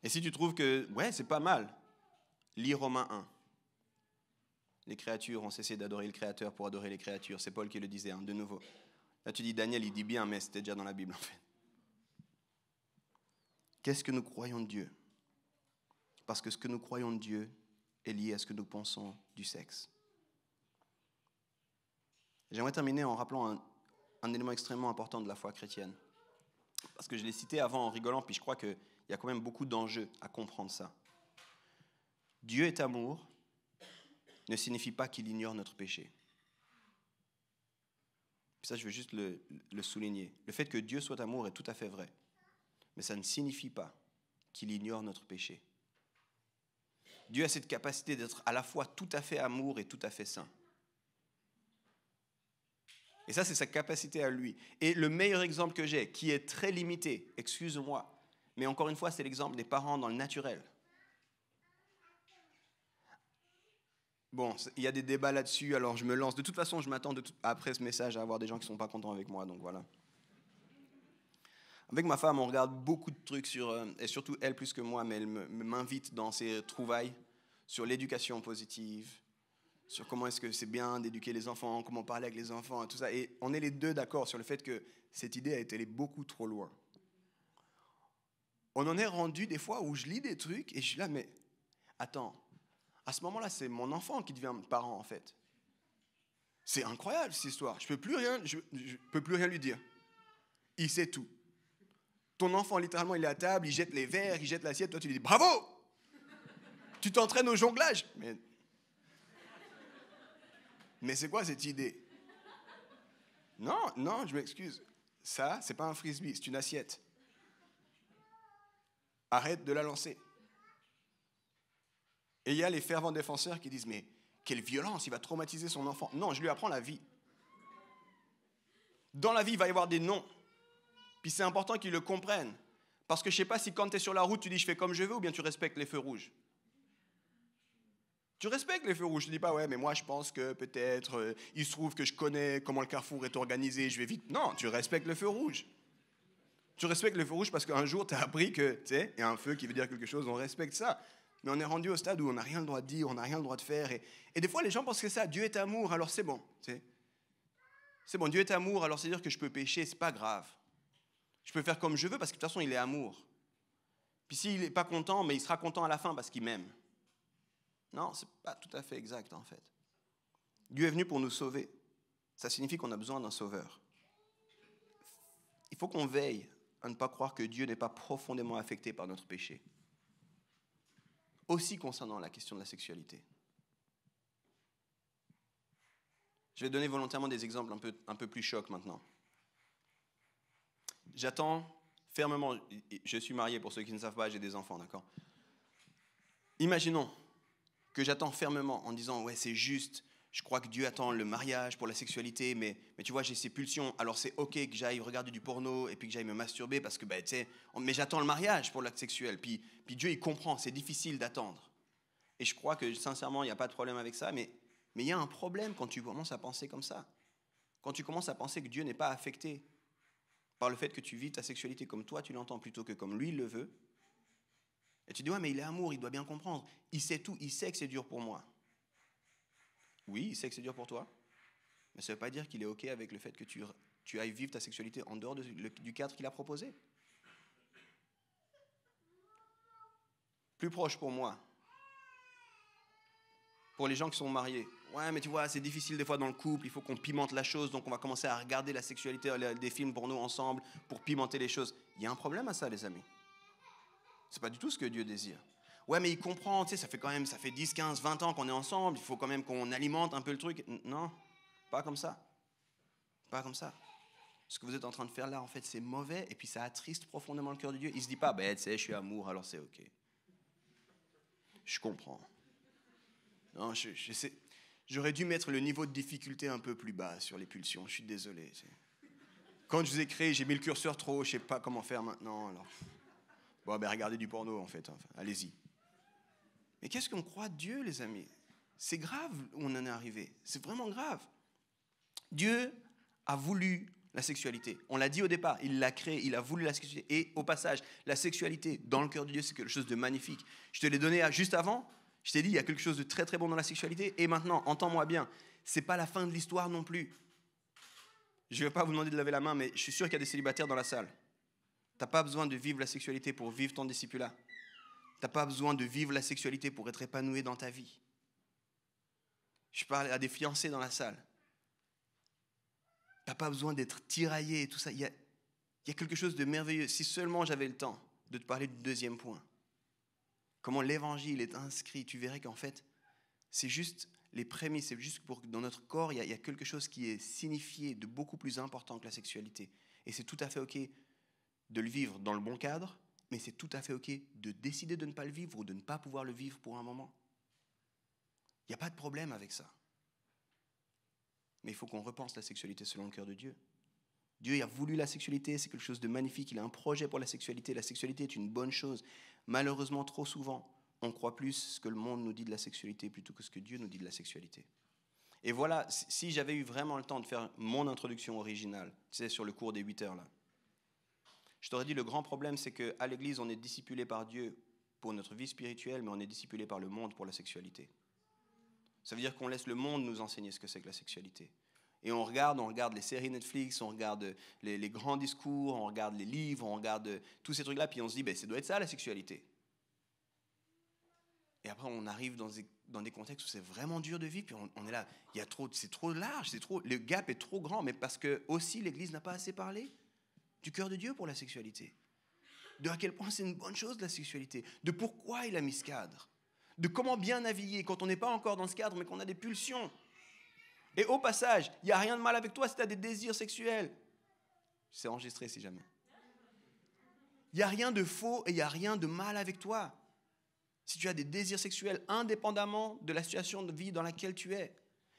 Et si tu trouves que, ouais, c'est pas mal, lis Romains 1. Les créatures ont cessé d'adorer le Créateur pour adorer les créatures. C'est Paul qui le disait, de nouveau. Là, tu dis, Daniel, il dit bien, mais c'était déjà dans la Bible, en fait. Qu'est-ce que nous croyons de Dieu? Parce que ce que nous croyons de Dieu est lié à ce que nous pensons du sexe. J'aimerais terminer en rappelant un élément extrêmement important de la foi chrétienne. Parce que je l'ai cité avant en rigolant, puis je crois qu'il y a quand même beaucoup d'enjeux à comprendre ça. Dieu est amour ne signifie pas qu'il ignore notre péché. Puis ça, je veux juste le souligner. Le fait que Dieu soit amour est tout à fait vrai. Mais ça ne signifie pas qu'il ignore notre péché. Dieu a cette capacité d'être à la fois tout à fait amour et tout à fait saint. Et ça, c'est sa capacité à lui. Et le meilleur exemple que j'ai, qui est très limité, excuse-moi, mais encore une fois, c'est l'exemple des parents dans le naturel. Bon, il y a des débats là-dessus, alors je me lance. De toute façon, je m'attends après ce message à avoir des gens qui ne sont pas contents avec moi, donc voilà. Avec ma femme, on regarde beaucoup de trucs et surtout elle plus que moi, mais elle m'invite dans ses trouvailles sur l'éducation positive, sur comment est-ce que c'est bien d'éduquer les enfants, comment parler avec les enfants et tout ça. Et on est les deux d'accord sur le fait que cette idée a été allée beaucoup trop loin. On en est rendu des fois où je lis des trucs et je suis là, mais attends, à ce moment-là, c'est mon enfant qui devient parent en fait. C'est incroyable cette histoire. Je peux plus rien lui dire. Il sait tout. Ton enfant, littéralement, il est à table, il jette les verres, il jette l'assiette. Toi, tu lui dis bravo! Tu t'entraînes au jonglage. Mais c'est quoi cette idée? Non, je m'excuse. Ça, c'est pas un frisbee, c'est une assiette. Arrête de la lancer. Et il y a les fervents défenseurs qui disent, mais quelle violence, il va traumatiser son enfant. Non, je lui apprends la vie. Dans la vie, il va y avoir des non. Puis c'est important qu'ils le comprennent. Parce que je ne sais pas si quand tu es sur la route, tu dis je fais comme je veux ou bien tu respectes les feux rouges. Tu respectes les feux rouges. Tu ne dis pas ouais, mais moi je pense que peut-être il se trouve que je connais comment le carrefour est organisé, je vais vite. Non, tu respectes le feu rouge. Tu respectes le feu rouge parce qu'un jour tu as appris que, tu sais, il y a un feu qui veut dire quelque chose, on respecte ça. Mais on est rendu au stade où on n'a rien le droit de dire, on n'a rien le droit de faire. Et des fois, les gens pensent que ça, Dieu est amour, alors c'est bon. Tu sais. C'est bon, Dieu est amour, alors c'est dire que je peux pécher, c'est pas grave. Je peux faire comme je veux parce que de toute façon, il est amour. Puis s'il n'est pas content, mais il sera content à la fin parce qu'il m'aime. Non, ce n'est pas tout à fait exact en fait. Dieu est venu pour nous sauver. Ça signifie qu'on a besoin d'un sauveur. Il faut qu'on veille à ne pas croire que Dieu n'est pas profondément affecté par notre péché. Aussi concernant la question de la sexualité. Je vais donner volontairement des exemples un peu plus chocs maintenant. J'attends fermement, je suis marié pour ceux qui ne savent pas, j'ai des enfants, d'accord ? Imaginons que j'attends fermement en disant « ouais, c'est juste, je crois que Dieu attend le mariage pour la sexualité, mais tu vois, j'ai ces pulsions, alors c'est ok que j'aille regarder du porno et puis que j'aille me masturber parce que, tu sais, mais j'attends le mariage pour l'acte sexuel. Puis Dieu, il comprend, c'est difficile d'attendre. Et je crois que, sincèrement, il n'y a pas de problème avec ça, mais il y a un problème quand tu commences à penser comme ça. Quand tu commences à penser que Dieu n'est pas affecté par le fait que tu vis ta sexualité comme toi tu l'entends plutôt que comme lui il le veut. Et tu dis, ouais, mais il est amour, il doit bien comprendre. Il sait tout, il sait que c'est dur pour moi. Oui, il sait que c'est dur pour toi, mais ça ne veut pas dire qu'il est OK avec le fait que tu ailles vivre ta sexualité en dehors du cadre qu'il a proposé. Plus proche pour moi, pour les gens qui sont mariés. Ouais, mais tu vois, c'est difficile des fois dans le couple, il faut qu'on pimente la chose, donc on va commencer à regarder la sexualité, des films porno ensemble pour pimenter les choses. Il y a un problème à ça, les amis. C'est pas du tout ce que Dieu désire. Ouais, mais il comprend, tu sais, ça fait 10, 15, 20 ans qu'on est ensemble, il faut quand même qu'on alimente un peu le truc. Non, pas comme ça. Pas comme ça. Ce que vous êtes en train de faire là, en fait, c'est mauvais, et puis ça attriste profondément le cœur de Dieu. Il se dit pas, tu sais, je suis amour, alors c'est OK. Je comprends. Non, je sais. J'aurais dû mettre le niveau de difficulté un peu plus bas sur les pulsions, je suis désolé. Quand je vous ai créé, j'ai mis le curseur trop haut, je sais pas comment faire maintenant, alors... Bon, regardez du porno, en fait, enfin, allez-y. Mais qu'est-ce qu'on croit de Dieu, les amis ? C'est grave où on en est arrivé. C'est vraiment grave. Dieu a voulu la sexualité. On l'a dit au départ, il l'a créée, il a voulu la sexualité. Et au passage, la sexualité dans le cœur de Dieu, c'est quelque chose de magnifique. Je te l'ai donné juste avant. Je t'ai dit, il y a quelque chose de très très bon dans la sexualité. Et maintenant, entends-moi bien, c'est pas la fin de l'histoire non plus. Je ne vais pas vous demander de lever la main, mais je suis sûr qu'il y a des célibataires dans la salle. Tu n'as pas besoin de vivre la sexualité pour vivre ton discipulat. Tu n'as pas besoin de vivre la sexualité pour être épanoui dans ta vie. Je parle à des fiancés dans la salle. Tu n'as pas besoin d'être tiraillé et tout ça. Il y a quelque chose de merveilleux. Si seulement j'avais le temps de te parler du deuxième point. Comment l'évangile est inscrit. Tu verrais qu'en fait, c'est juste les prémices. C'est juste pour que dans notre corps, il y a quelque chose qui est signifié de beaucoup plus important que la sexualité. Et c'est tout à fait OK de le vivre dans le bon cadre, mais c'est tout à fait OK de décider de ne pas le vivre ou de ne pas pouvoir le vivre pour un moment. Il n'y a pas de problème avec ça. Mais il faut qu'on repense la sexualité selon le cœur de Dieu. Dieu a voulu la sexualité, c'est quelque chose de magnifique, il a un projet pour la sexualité est une bonne chose. Malheureusement, trop souvent, on croit plus ce que le monde nous dit de la sexualité plutôt que ce que Dieu nous dit de la sexualité. Et voilà, si j'avais eu vraiment le temps de faire mon introduction originale, tu sais, sur le cours des 8 heures là, je t'aurais dit, le grand problème, c'est qu'à l'église, on est discipulé par Dieu pour notre vie spirituelle, mais on est discipulé par le monde pour la sexualité. Ça veut dire qu'on laisse le monde nous enseigner ce que c'est que la sexualité. Et on regarde les séries Netflix, on regarde les grands discours, on regarde les livres, on regarde tous ces trucs-là, puis on se dit, ça doit être ça la sexualité. Et après, on arrive dans des contextes où c'est vraiment dur de vivre, puis on est là, c'est trop large, le gap est trop grand, mais parce que aussi l'Église n'a pas assez parlé du cœur de Dieu pour la sexualité. De à quel point c'est une bonne chose la sexualité. De pourquoi il a mis ce cadre. De comment bien naviguer quand on n'est pas encore dans ce cadre, mais qu'on a des pulsions. Et au passage, il n'y a rien de mal avec toi si tu as des désirs sexuels. C'est enregistré si jamais. Il n'y a rien de faux et il n'y a rien de mal avec toi. Si tu as des désirs sexuels indépendamment de la situation de vie dans laquelle tu es.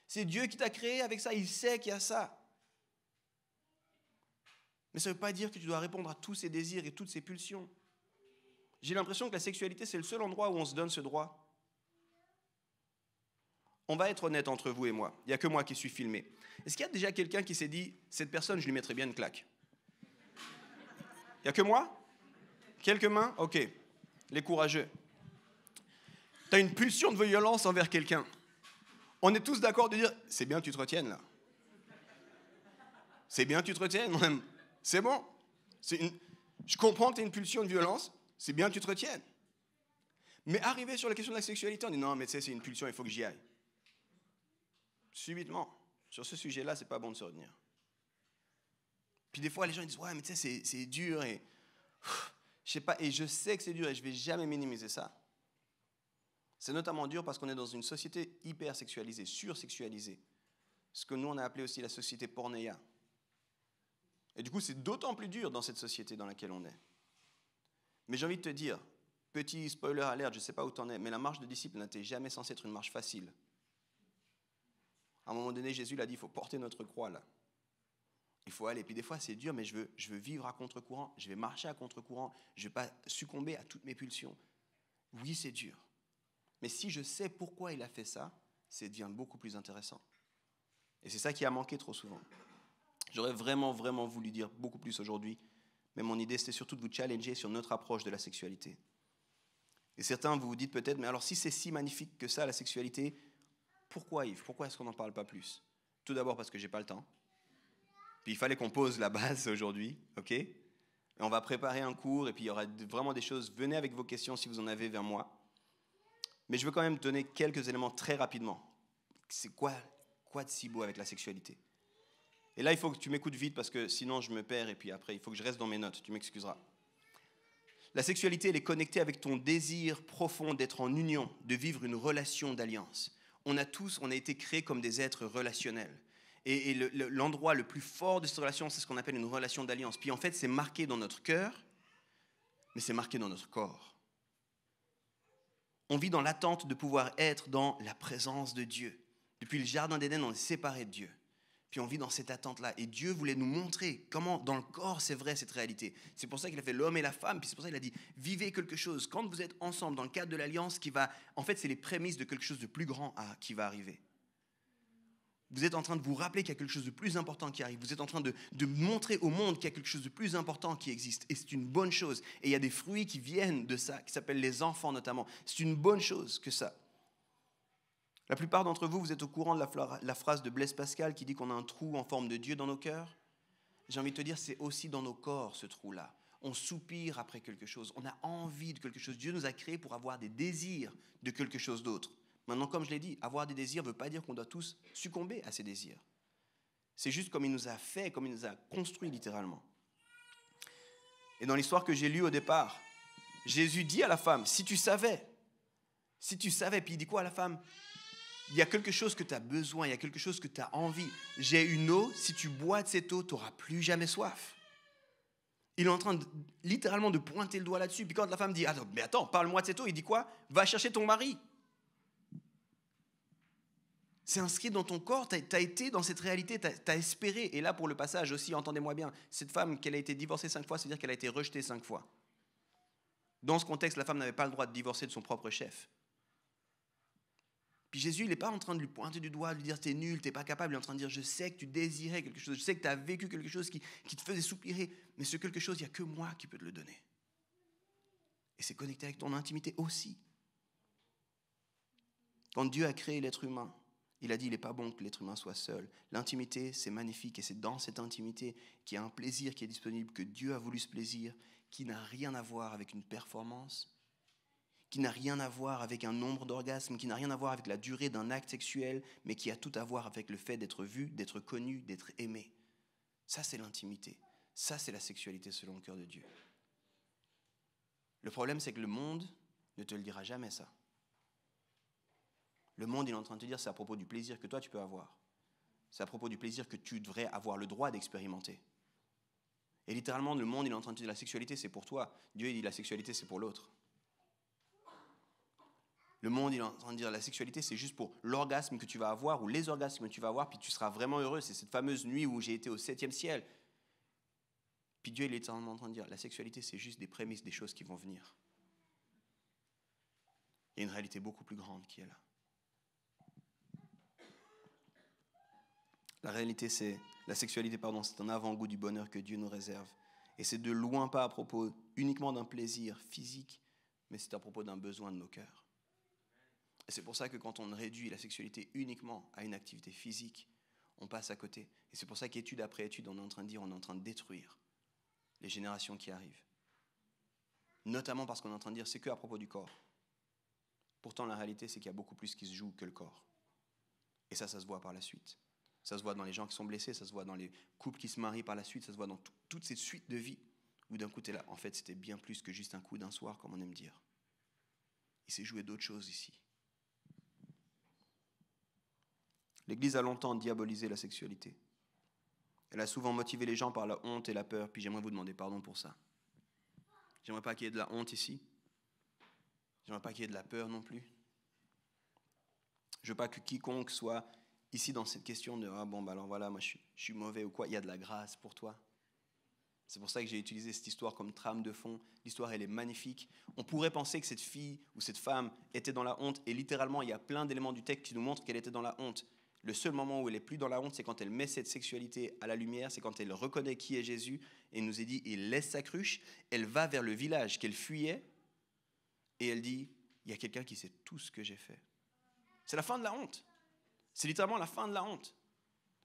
C'est Dieu qui t'a créé avec ça, il sait qu'il y a ça. Mais ça ne veut pas dire que tu dois répondre à tous ces désirs et toutes ces pulsions. J'ai l'impression que la sexualité, c'est le seul endroit où on se donne ce droit. On va être honnête entre vous et moi. Il n'y a que moi qui suis filmé. Est-ce qu'il y a déjà quelqu'un qui s'est dit, cette personne, je lui mettrais bien une claque ? Il n'y a que moi ? Quelques mains ? OK. Les courageux. Tu as une pulsion de violence envers quelqu'un. On est tous d'accord de dire, c'est bien que tu te retiennes là. C'est bien que tu te retiennes, même. C'est bon. Je comprends que tu as une pulsion de violence. C'est bien que tu te retiennes. Mais arriver sur la question de la sexualité, on dit non, mais tu sais, c'est une pulsion, il faut que j'y aille. Subitement. Sur ce sujet-là, c'est pas bon de se retenir. Puis des fois, les gens ils disent « Ouais, mais tu sais, c'est dur et... » Je sais pas, et je sais que c'est dur et je vais jamais minimiser ça. C'est notamment dur parce qu'on est dans une société hyper sexualisée, sursexualisée. Ce que nous, on a appelé aussi la société pornéa. Et du coup, c'est d'autant plus dur dans cette société dans laquelle on est. Mais j'ai envie de te dire, petit spoiler alert, je ne sais pas où tu en es, mais la marche de disciple n'était jamais censée être une marche facile. À un moment donné, Jésus l'a dit, il faut porter notre croix là. Il faut aller. Puis des fois, c'est dur, mais je veux vivre à contre-courant, je vais marcher à contre-courant, je ne vais pas succomber à toutes mes pulsions. Oui, c'est dur. Mais si je sais pourquoi il a fait ça, ça devient beaucoup plus intéressant. Et c'est ça qui a manqué trop souvent. J'aurais vraiment voulu dire beaucoup plus aujourd'hui, mais mon idée, c'était surtout de vous challenger sur notre approche de la sexualité. Et certains, vous vous dites peut-être, mais alors si c'est si magnifique que ça, la sexualité, pourquoi Yves ? Pourquoi est-ce qu'on n'en parle pas plus ? Tout d'abord parce que j'ai pas le temps. Puis il fallait qu'on pose la base aujourd'hui, ok ? Et on va préparer un cours, et puis il y aura vraiment des choses. Venez avec vos questions si vous en avez vers moi. Mais je veux quand même donner quelques éléments très rapidement. C'est quoi de si beau avec la sexualité ? Et là, il faut que tu m'écoutes vite parce que sinon je me perds et puis après, il faut que je reste dans mes notes. Tu m'excuseras. La sexualité, elle est connectée avec ton désir profond d'être en union, de vivre une relation d'alliance. On a été créés comme des êtres relationnels. Et l'endroit le plus fort de cette relation, c'est ce qu'on appelle une relation d'alliance. Puis en fait, c'est marqué dans notre cœur, mais c'est marqué dans notre corps. On vit dans l'attente de pouvoir être dans la présence de Dieu. Depuis le jardin d'Éden, on est séparés de Dieu. Puis on vit dans cette attente-là. Et Dieu voulait nous montrer comment, dans le corps, c'est vrai cette réalité. C'est pour ça qu'il a fait l'homme et la femme. Puis c'est pour ça qu'il a dit, vivez quelque chose. Quand vous êtes ensemble, dans le cadre de l'alliance, en fait, c'est les prémices de quelque chose de plus grand qui va arriver. Vous êtes en train de vous rappeler qu'il y a quelque chose de plus important qui arrive. Vous êtes en train de montrer au monde qu'il y a quelque chose de plus important qui existe. Et c'est une bonne chose. Et il y a des fruits qui viennent de ça, qui s'appellent les enfants notamment. C'est une bonne chose que ça. La plupart d'entre vous, vous êtes au courant de la phrase de Blaise Pascal qui dit qu'on a un trou en forme de Dieu dans nos cœurs. J'ai envie de te dire, c'est aussi dans nos corps ce trou-là. On soupire après quelque chose. On a envie de quelque chose. Dieu nous a créés pour avoir des désirs de quelque chose d'autre. Maintenant, comme je l'ai dit, avoir des désirs ne veut pas dire qu'on doit tous succomber à ces désirs. C'est juste comme il nous a fait, comme il nous a construits littéralement. Et dans l'histoire que j'ai lue au départ, Jésus dit à la femme, si tu savais, puis il dit quoi à la femme ? Il y a quelque chose que tu as besoin, il y a quelque chose que tu as envie. J'ai une eau, si tu bois de cette eau, tu n'auras plus jamais soif. Il est en train littéralement de pointer le doigt là-dessus. Puis quand la femme dit, mais attends, parle-moi de cette eau, il dit quoi ? Va chercher ton mari. C'est inscrit dans ton corps, tu as été dans cette réalité, tu as espéré. Et là, pour le passage aussi, entendez-moi bien, cette femme, qu'elle a été divorcée 5 fois, c'est-à-dire qu'elle a été rejetée 5 fois. Dans ce contexte, la femme n'avait pas le droit de divorcer de son propre chef. Puis Jésus, il n'est pas en train de lui pointer du doigt, de lui dire t'es nul, t'es pas capable. Il est en train de dire je sais que tu désirais quelque chose, je sais que tu as vécu quelque chose qui te faisait soupirer, mais ce quelque chose, il n'y a que moi qui peux te le donner. Et c'est connecté avec ton intimité aussi. Quand Dieu a créé l'être humain, il a dit il n'est pas bon que l'être humain soit seul. L'intimité, c'est magnifique et c'est dans cette intimité qu'il y a un plaisir qui est disponible, que Dieu a voulu ce plaisir, qui n'a rien à voir avec une performance, qui n'a rien à voir avec un nombre d'orgasmes, qui n'a rien à voir avec la durée d'un acte sexuel, mais qui a tout à voir avec le fait d'être vu, d'être connu, d'être aimé. Ça, c'est l'intimité. Ça, c'est la sexualité selon le cœur de Dieu. Le problème, c'est que le monde ne te le dira jamais, ça. Le monde, il est en train de te dire, c'est à propos du plaisir que toi, tu peux avoir. C'est à propos du plaisir que tu devrais avoir le droit d'expérimenter. Et littéralement, le monde, il est en train de te dire, la sexualité, c'est pour toi. Dieu, il dit, la sexualité, c'est pour l'autre. Le monde, il est en train de dire, la sexualité, c'est juste pour l'orgasme que tu vas avoir ou les orgasmes que tu vas avoir, puis tu seras vraiment heureux. C'est cette fameuse nuit où j'ai été au 7e ciel. Puis Dieu, il est en train de dire, la sexualité, c'est juste des prémices, des choses qui vont venir. Il y a une réalité beaucoup plus grande qui est là. La réalité, la sexualité, c'est un avant-goût du bonheur que Dieu nous réserve. Et c'est de loin pas à propos uniquement d'un plaisir physique, mais c'est à propos d'un besoin de nos cœurs. Et c'est pour ça que quand on réduit la sexualité uniquement à une activité physique, on passe à côté. Et c'est pour ça qu'étude après étude, on est en train de dire, on est en train de détruire les générations qui arrivent. Notamment parce qu'on est en train de dire, c'est que à propos du corps. Pourtant, la réalité, c'est qu'il y a beaucoup plus qui se joue que le corps. Et ça se voit par la suite. Ça se voit dans les gens qui sont blessés, ça se voit dans les couples qui se marient par la suite, ça se voit dans toute cette suite de vie où d'un coup tu es là. En fait, c'était bien plus que juste un coup d'un soir, comme on aime dire. Il s'est joué d'autres choses ici. L'Église a longtemps diabolisé la sexualité. Elle a souvent motivé les gens par la honte et la peur, puis j'aimerais vous demander pardon pour ça. J'aimerais pas qu'il y ait de la honte ici. J'aimerais pas qu'il y ait de la peur non plus. Je veux pas que quiconque soit ici dans cette question de « Ah bon, bah alors voilà, moi je suis mauvais ou quoi », il y a de la grâce pour toi. C'est pour ça que j'ai utilisé cette histoire comme trame de fond. L'histoire, elle est magnifique. On pourrait penser que cette fille ou cette femme était dans la honte, et littéralement, il y a plein d'éléments du texte qui nous montrent qu'elle était dans la honte. Le seul moment où elle n'est plus dans la honte, c'est quand elle met cette sexualité à la lumière, c'est quand elle reconnaît qui est Jésus, et nous est dit, il laisse sa cruche, elle va vers le village qu'elle fuyait, et elle dit, il y a quelqu'un qui sait tout ce que j'ai fait. C'est la fin de la honte. C'est littéralement la fin de la honte.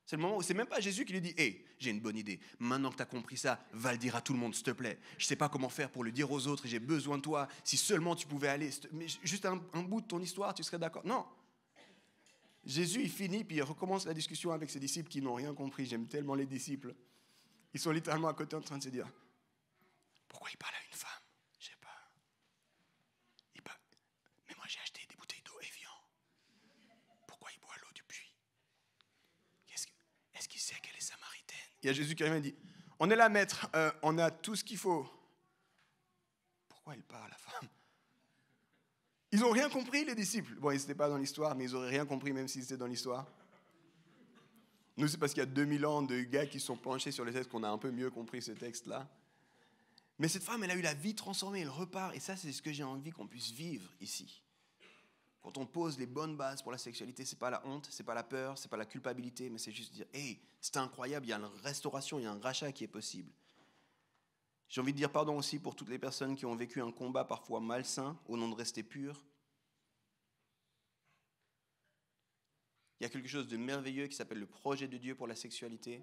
C'est le moment où c'est même pas Jésus qui lui dit « Hey, j'ai une bonne idée. Maintenant que tu as compris ça, va le dire à tout le monde, s'il te plaît. Je ne sais pas comment faire pour le dire aux autres et j'ai besoin de toi. Si seulement tu pouvais aller, mais juste un bout de ton histoire, tu serais d'accord. » Non. Jésus, il finit, puis il recommence la discussion avec ses disciples qui n'ont rien compris. J'aime tellement les disciples. Ils sont littéralement à côté en train de se dire « Pourquoi il parle à une femme? Je ne sais pas. Mais moi, j'ai acheté des bouteilles d'eau Evian. Pourquoi il boit l'eau du puits? Est-ce qu'il sait qu'elle est samaritaine? » Il y a Jésus qui arrive et dit « On est là, maître, on a tout ce qu'il faut. » Pourquoi il parle à la femme? Ils n'ont rien compris, les disciples. Bon, ils n'étaient pas dans l'histoire, mais ils n'auraient rien compris même s'ils étaient dans l'histoire. Nous, c'est parce qu'il y a 2000 ans de gars qui sont penchés sur les textes qu'on a un peu mieux compris ce texte-là. Mais cette femme, elle a eu la vie transformée, elle repart. Et ça, c'est ce que j'ai envie qu'on puisse vivre ici. Quand on pose les bonnes bases pour la sexualité, c'est pas la honte, c'est pas la peur, c'est pas la culpabilité, mais c'est juste dire « Hey, c'est incroyable, il y a une restauration, il y a un rachat qui est possible. » J'ai envie de dire pardon aussi pour toutes les personnes qui ont vécu un combat parfois malsain au nom de rester pur. Il y a quelque chose de merveilleux qui s'appelle le projet de Dieu pour la sexualité.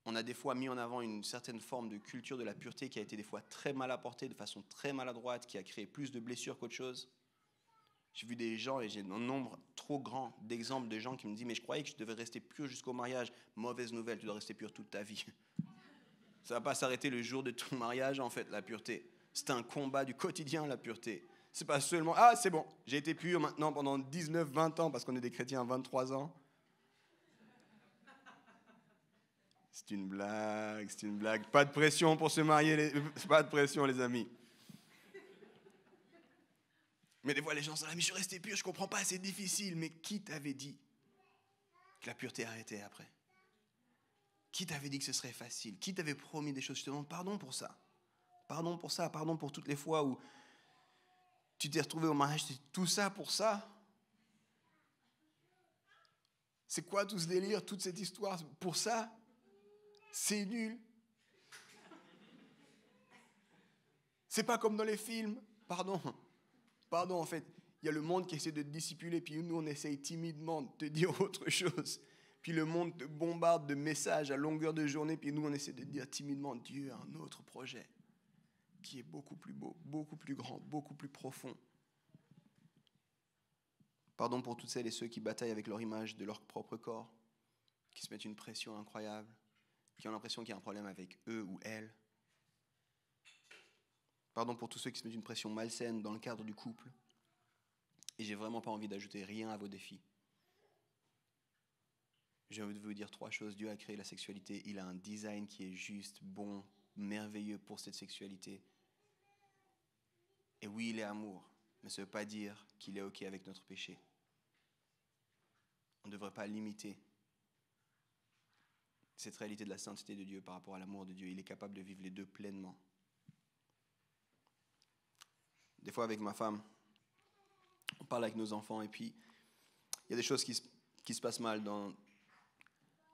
On a des fois mis en avant une certaine forme de culture de la pureté qui a été des fois très mal apportée, de façon très maladroite, qui a créé plus de blessures qu'autre chose. J'ai vu des gens, et j'ai un nombre trop grand d'exemples de gens qui me disent « Mais je croyais que je devais rester pur jusqu'au mariage. » Mauvaise nouvelle, tu dois rester pur toute ta vie. Ça ne va pas s'arrêter le jour de ton mariage, en fait, la pureté. C'est un combat du quotidien, la pureté. C'est pas seulement « Ah, c'est bon, j'ai été pur maintenant pendant 19, 20 ans, parce qu'on est des chrétiens à 23 ans. » C'est une blague, c'est une blague. Pas de pression pour se marier, pas de pression, les amis. Mais des fois, les gens sont là, mais je suis resté pur, je ne comprends pas, c'est difficile. Mais qui t'avait dit que la pureté arrêtait après? Qui t'avait dit que ce serait facile? Qui t'avait promis des choses? Je te demande pardon pour ça. Pardon pour ça, pardon pour toutes les fois où tu t'es retrouvé au mariage, c'est tout ça pour ça? C'est quoi tout ce délire, toute cette histoire pour ça? C'est nul. C'est pas comme dans les films. Pardon, en fait, il y a le monde qui essaie de te dissipuler, puis nous, on essaye timidement de te dire autre chose. Puis le monde te bombarde de messages à longueur de journée, puis nous, on essaie de te dire timidement, Dieu a un autre projet qui est beaucoup plus beau, beaucoup plus grand, beaucoup plus profond. Pardon pour toutes celles et ceux qui bataillent avec leur image de leur propre corps, qui se mettent une pression incroyable, qui ont l'impression qu'il y a un problème avec eux ou elles. Pardon pour tous ceux qui se mettent une pression malsaine dans le cadre du couple. Et j'ai vraiment pas envie d'ajouter rien à vos défis. J'ai envie de vous dire 3 choses. Dieu a créé la sexualité. Il a un design qui est juste, bon, merveilleux pour cette sexualité. Et oui, il est amour, mais ça ne veut pas dire qu'il est OK avec notre péché. On ne devrait pas limiter cette réalité de la sainteté de Dieu par rapport à l'amour de Dieu. Il est capable de vivre les deux pleinement. Des fois, avec ma femme, on parle avec nos enfants et puis il y a des choses qui se passent mal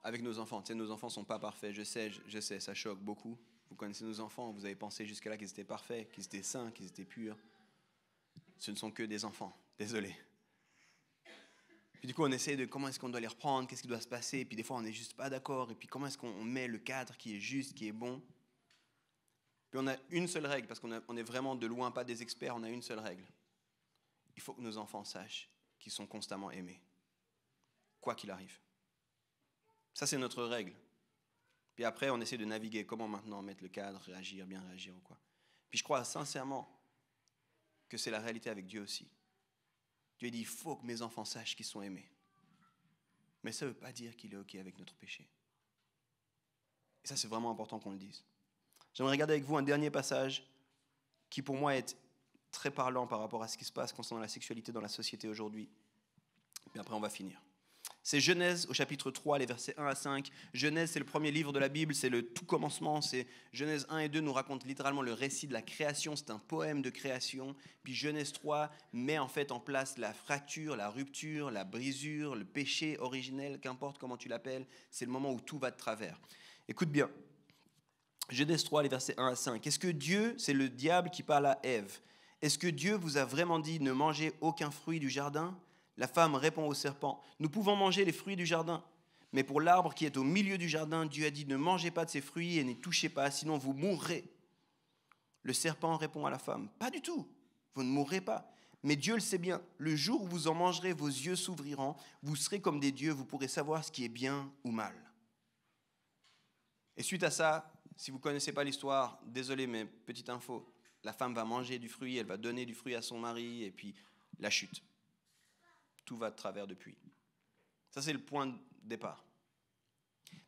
avec nos enfants. Tu sais, nos enfants ne sont pas parfaits. Je sais, ça choque beaucoup. Vous connaissez nos enfants, vous avez pensé jusqu'à là qu'ils étaient parfaits, qu'ils étaient saints, qu'ils étaient purs. Ce ne sont que des enfants. Désolé. Puis du coup, on essaie de comment est-ce qu'on doit les reprendre, qu'est-ce qui doit se passer. Et puis des fois, on n'est juste pas d'accord. Et puis comment est-ce qu'on met le cadre qui est juste, qui est bon. Puis on a une seule règle, parce qu'on est vraiment de loin pas des experts, on a une seule règle. Il faut que nos enfants sachent qu'ils sont constamment aimés, quoi qu'il arrive. Ça, c'est notre règle. Puis après, on essaie de naviguer. Comment maintenant mettre le cadre, réagir, bien réagir ou quoi. Puis je crois sincèrement que c'est la réalité avec Dieu aussi. Dieu dit, il faut que mes enfants sachent qu'ils sont aimés. Mais ça ne veut pas dire qu'il est OK avec notre péché. Et ça, c'est vraiment important qu'on le dise. J'aimerais regarder avec vous un dernier passage qui, pour moi, est très parlant par rapport à ce qui se passe concernant la sexualité dans la société aujourd'hui. Et après, on va finir. C'est Genèse au chapitre 3, les versets 1 à 5. Genèse, c'est le premier livre de la Bible, c'est le tout commencement. C'est Genèse 1 et 2 nous racontent littéralement le récit de la création. C'est un poème de création. Puis Genèse 3 met en fait en place la fracture, la rupture, la brisure, le péché originel, qu'importe comment tu l'appelles. C'est le moment où tout va de travers. Écoute bien. Genèse 3, les versets 1 à 5. Est-ce que Dieu, c'est le diable qui parle à Ève, est-ce que Dieu vous a vraiment dit ne mangez aucun fruit du jardin ? La femme répond au serpent, nous pouvons manger les fruits du jardin. Mais pour l'arbre qui est au milieu du jardin, Dieu a dit ne mangez pas de ses fruits et n'y touchez pas, sinon vous mourrez. Le serpent répond à la femme, pas du tout, vous ne mourrez pas. Mais Dieu le sait bien, le jour où vous en mangerez, vos yeux s'ouvriront, vous serez comme des dieux, vous pourrez savoir ce qui est bien ou mal. Et suite à ça, si vous ne connaissez pas l'histoire, désolé, mais petite info, la femme va manger du fruit, elle va donner du fruit à son mari, et puis la chute. Tout va de travers depuis. Ça, c'est le point de départ.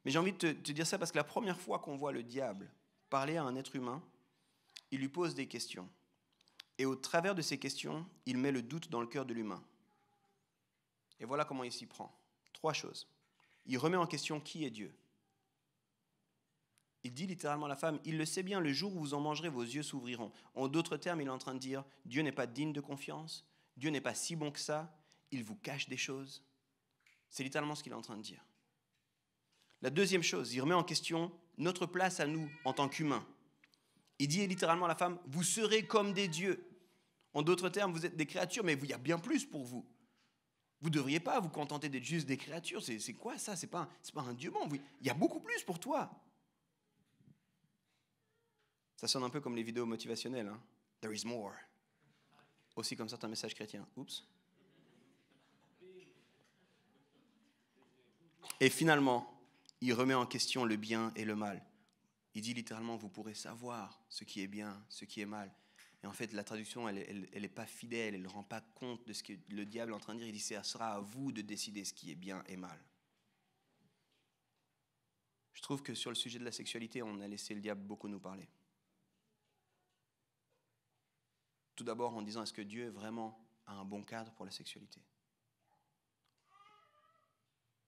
Mais j'ai envie de te dire ça parce que la première fois qu'on voit le diable parler à un être humain, il lui pose des questions. Et au travers de ces questions, il met le doute dans le cœur de l'humain. Et voilà comment il s'y prend. 3 choses. Il remet en question qui est Dieu. Il dit littéralement à la femme, il le sait bien, le jour où vous en mangerez, vos yeux s'ouvriront. En d'autres termes, il est en train de dire, Dieu n'est pas digne de confiance, Dieu n'est pas si bon que ça, il vous cache des choses. C'est littéralement ce qu'il est en train de dire. La deuxième chose, il remet en question notre place à nous en tant qu'humains. Il dit littéralement à la femme, vous serez comme des dieux. En d'autres termes, vous êtes des créatures, mais il y a bien plus pour vous. Vous ne devriez pas vous contenter d'être juste des créatures. C'est quoi ça ? C'est pas un dieu bon. Il y a beaucoup plus pour toi. Ça sonne un peu comme les vidéos motivationnelles. Hein? There is more. Aussi comme certains messages chrétiens. Oups. Et finalement, il remet en question le bien et le mal. Il dit littéralement, vous pourrez savoir ce qui est bien, ce qui est mal. Et en fait, la traduction, elle est pas fidèle, elle ne rend pas compte de ce que le diable est en train de dire. Il dit, ce sera à vous de décider ce qui est bien et mal. Je trouve que sur le sujet de la sexualité, on a laissé le diable beaucoup nous parler. Tout d'abord en disant, est-ce que Dieu vraiment a un bon cadre pour la sexualité ?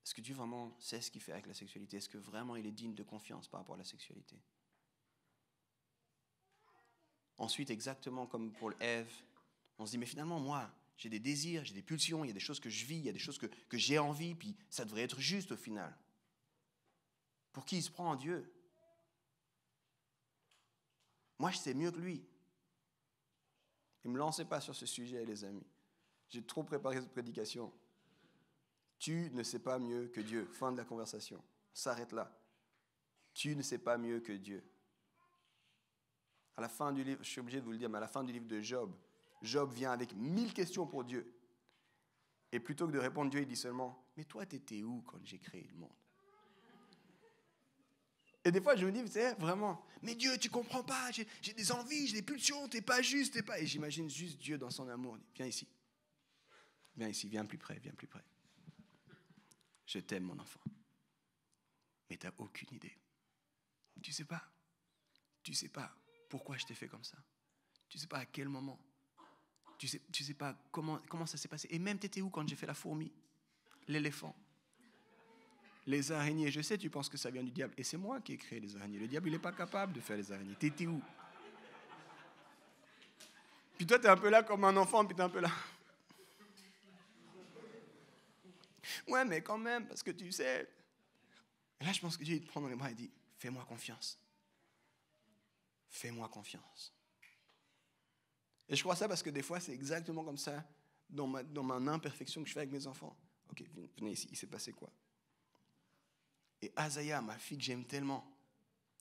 Est-ce que Dieu vraiment sait ce qu'il fait avec la sexualité ? Est-ce que vraiment il est digne de confiance par rapport à la sexualité ? Ensuite, exactement comme pour Ève, on se dit, mais finalement, moi, j'ai des désirs, j'ai des pulsions, il y a des choses que je vis, il y a des choses que j'ai envie, puis ça devrait être juste au final. Pour qui il se prend en Dieu ? Moi, je sais mieux que lui. Ne me lancez pas sur ce sujet, les amis. J'ai trop préparé cette prédication. Tu ne sais pas mieux que Dieu. Fin de la conversation. On s'arrête là. Tu ne sais pas mieux que Dieu. À la fin du livre, je suis obligé de vous le dire, mais à la fin du livre de Job, Job vient avec 1000 questions pour Dieu. Et plutôt que de répondre, Dieu, il dit seulement, mais toi, t'étais où quand j'ai créé le monde ? Et des fois, je me dis, c'est vraiment, mais Dieu, tu comprends pas, j'ai des envies, j'ai des pulsions, t'es pas juste, t'es pas... Et j'imagine juste Dieu dans son amour. Viens ici, viens plus près, viens plus près. Je t'aime, mon enfant. Mais t'as aucune idée. Tu sais pas pourquoi je t'ai fait comme ça. Tu sais pas à quel moment. Tu sais pas comment ça s'est passé. Et même, t'étais où quand j'ai fait la fourmi, l'éléphant, les araignées? Je sais, tu penses que ça vient du diable. Et c'est moi qui ai créé les araignées. Le diable, il n'est pas capable de faire les araignées. T'étais où? Puis toi, t'es un peu là comme un enfant, puis t'es un peu là. Ouais, mais quand même, parce que tu sais. Et là, je pense que Dieu, il te prend dans les bras et dit, fais-moi confiance. Fais-moi confiance. Et je crois ça parce que des fois, c'est exactement comme ça, dans ma imperfection que je fais avec mes enfants. Ok, venez ici, il s'est passé quoi? Et Azaya, ma fille que j'aime tellement,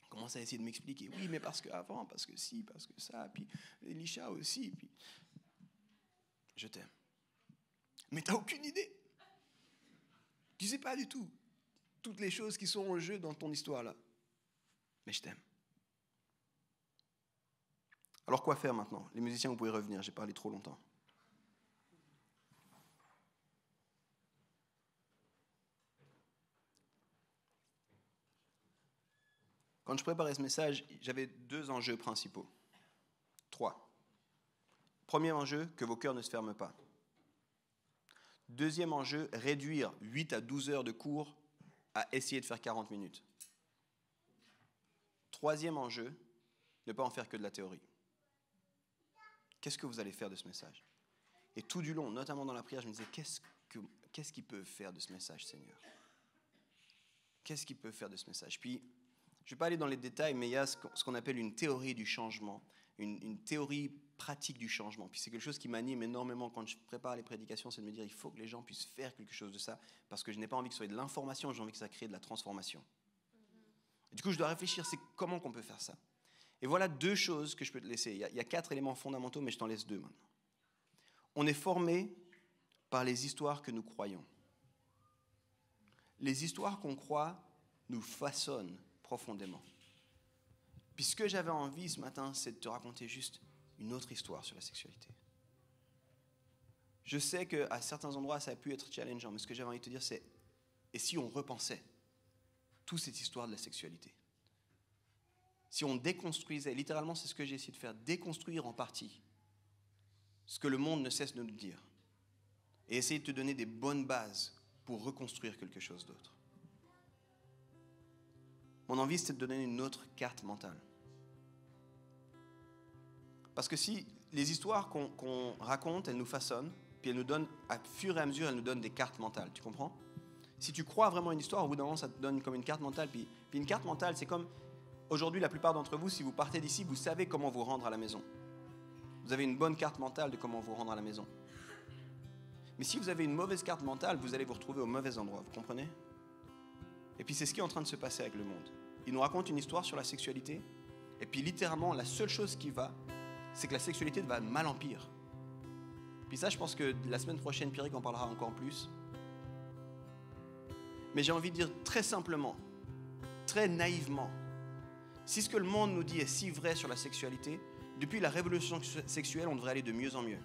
commence à essayer de m'expliquer. Oui, mais parce que avant, parce que si, parce que ça, puis Elisha aussi, puis... Je t'aime. Mais t'as aucune idée. Tu sais pas du tout. toutes les choses qui sont en jeu dans ton histoire là. Mais je t'aime. Alors quoi faire maintenant? Les musiciens, vous pouvez revenir, j'ai parlé trop longtemps. Quand je préparais ce message, j'avais 2 enjeux principaux. 3. Premier enjeu, que vos cœurs ne se ferment pas. Deuxième enjeu, réduire 8 à 12 heures de cours à essayer de faire 40 minutes. Troisième enjeu, ne pas en faire que de la théorie. Qu'est-ce que vous allez faire de ce message? Et tout du long, notamment dans la prière, je me disais, qu'est-ce qu'ils peuvent faire de ce message, Seigneur? Qu'est-ce qu'ils peuvent faire de ce message? Puis, je ne vais pas aller dans les détails, mais il y a ce qu'on appelle une théorie du changement, une théorie pratique du changement. Puis c'est quelque chose qui m'anime énormément quand je prépare les prédications, c'est de me dire il faut que les gens puissent faire quelque chose de ça, parce que je n'ai pas envie que ce soit de l'information, j'ai envie que ça crée de la transformation. Et du coup, je dois réfléchir, c'est comment qu'on peut faire ça. Et voilà 2 choses que je peux te laisser. Il y a 4 éléments fondamentaux, mais je t'en laisse 2 maintenant. On est formé par les histoires que nous croyons. Les histoires qu'on croit nous façonnent profondément. Puis ce que j'avais envie ce matin, c'est de te raconter juste une autre histoire sur la sexualité. Je sais qu'à certains endroits, ça a pu être challengeant, mais ce que j'avais envie de te dire, c'est et si on repensait toute cette histoire de la sexualité? Si on déconstruisait, littéralement, c'est ce que j'ai essayé de faire, déconstruire en partie ce que le monde ne cesse de nous dire et essayer de te donner des bonnes bases pour reconstruire quelque chose d'autre. Mon envie, c'est de te donner une autre carte mentale. Parce que si les histoires qu'on raconte, elles nous façonnent, puis elles nous donnent, à fur et à mesure, elles nous donnent des cartes mentales, tu comprends? Si tu crois vraiment à une histoire, au bout d'un moment, ça te donne comme une carte mentale. Puis une carte mentale, c'est comme, aujourd'hui, la plupart d'entre vous, si vous partez d'ici, vous savez comment vous rendre à la maison. Vous avez une bonne carte mentale de comment vous rendre à la maison. Mais si vous avez une mauvaise carte mentale, vous allez vous retrouver au mauvais endroit, vous comprenez? Et puis c'est ce qui est en train de se passer avec le monde. Il nous raconte une histoire sur la sexualité, et puis littéralement, la seule chose qui va, c'est que la sexualité va de mal en pire. Puis ça, je pense que la semaine prochaine, Pierrick en parlera encore plus. Mais j'ai envie de dire très simplement, très naïvement, si ce que le monde nous dit est si vrai sur la sexualité, depuis la révolution sexuelle, on devrait aller de mieux en mieux.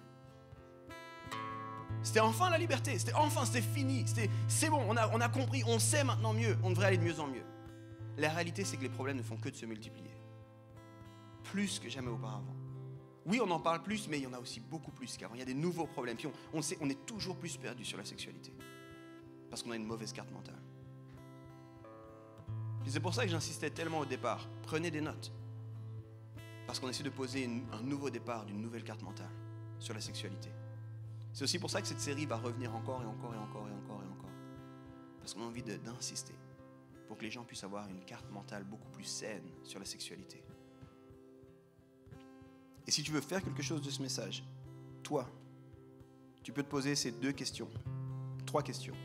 C'était enfin la liberté, c'était fini, c'est bon, on a compris, on sait maintenant mieux, on devrait aller de mieux en mieux. La réalité, c'est que les problèmes ne font que de se multiplier. Plus que jamais auparavant. Oui, on en parle plus, mais il y en a aussi beaucoup plus qu'avant. Il y a des nouveaux problèmes. Puis on sait, on est toujours plus perdu sur la sexualité. Parce qu'on a une mauvaise carte mentale. Puis c'est pour ça que j'insistais tellement au départ. Prenez des notes. Parce qu'on essaie de poser un nouveau départ d'une nouvelle carte mentale sur la sexualité. C'est aussi pour ça que cette série va revenir encore et encore et encore et encore et encore. Parce qu'on a envie d'insister pour que les gens puissent avoir une carte mentale beaucoup plus saine sur la sexualité. Et si tu veux faire quelque chose de ce message, toi, tu peux te poser ces 2 questions, 3 questions.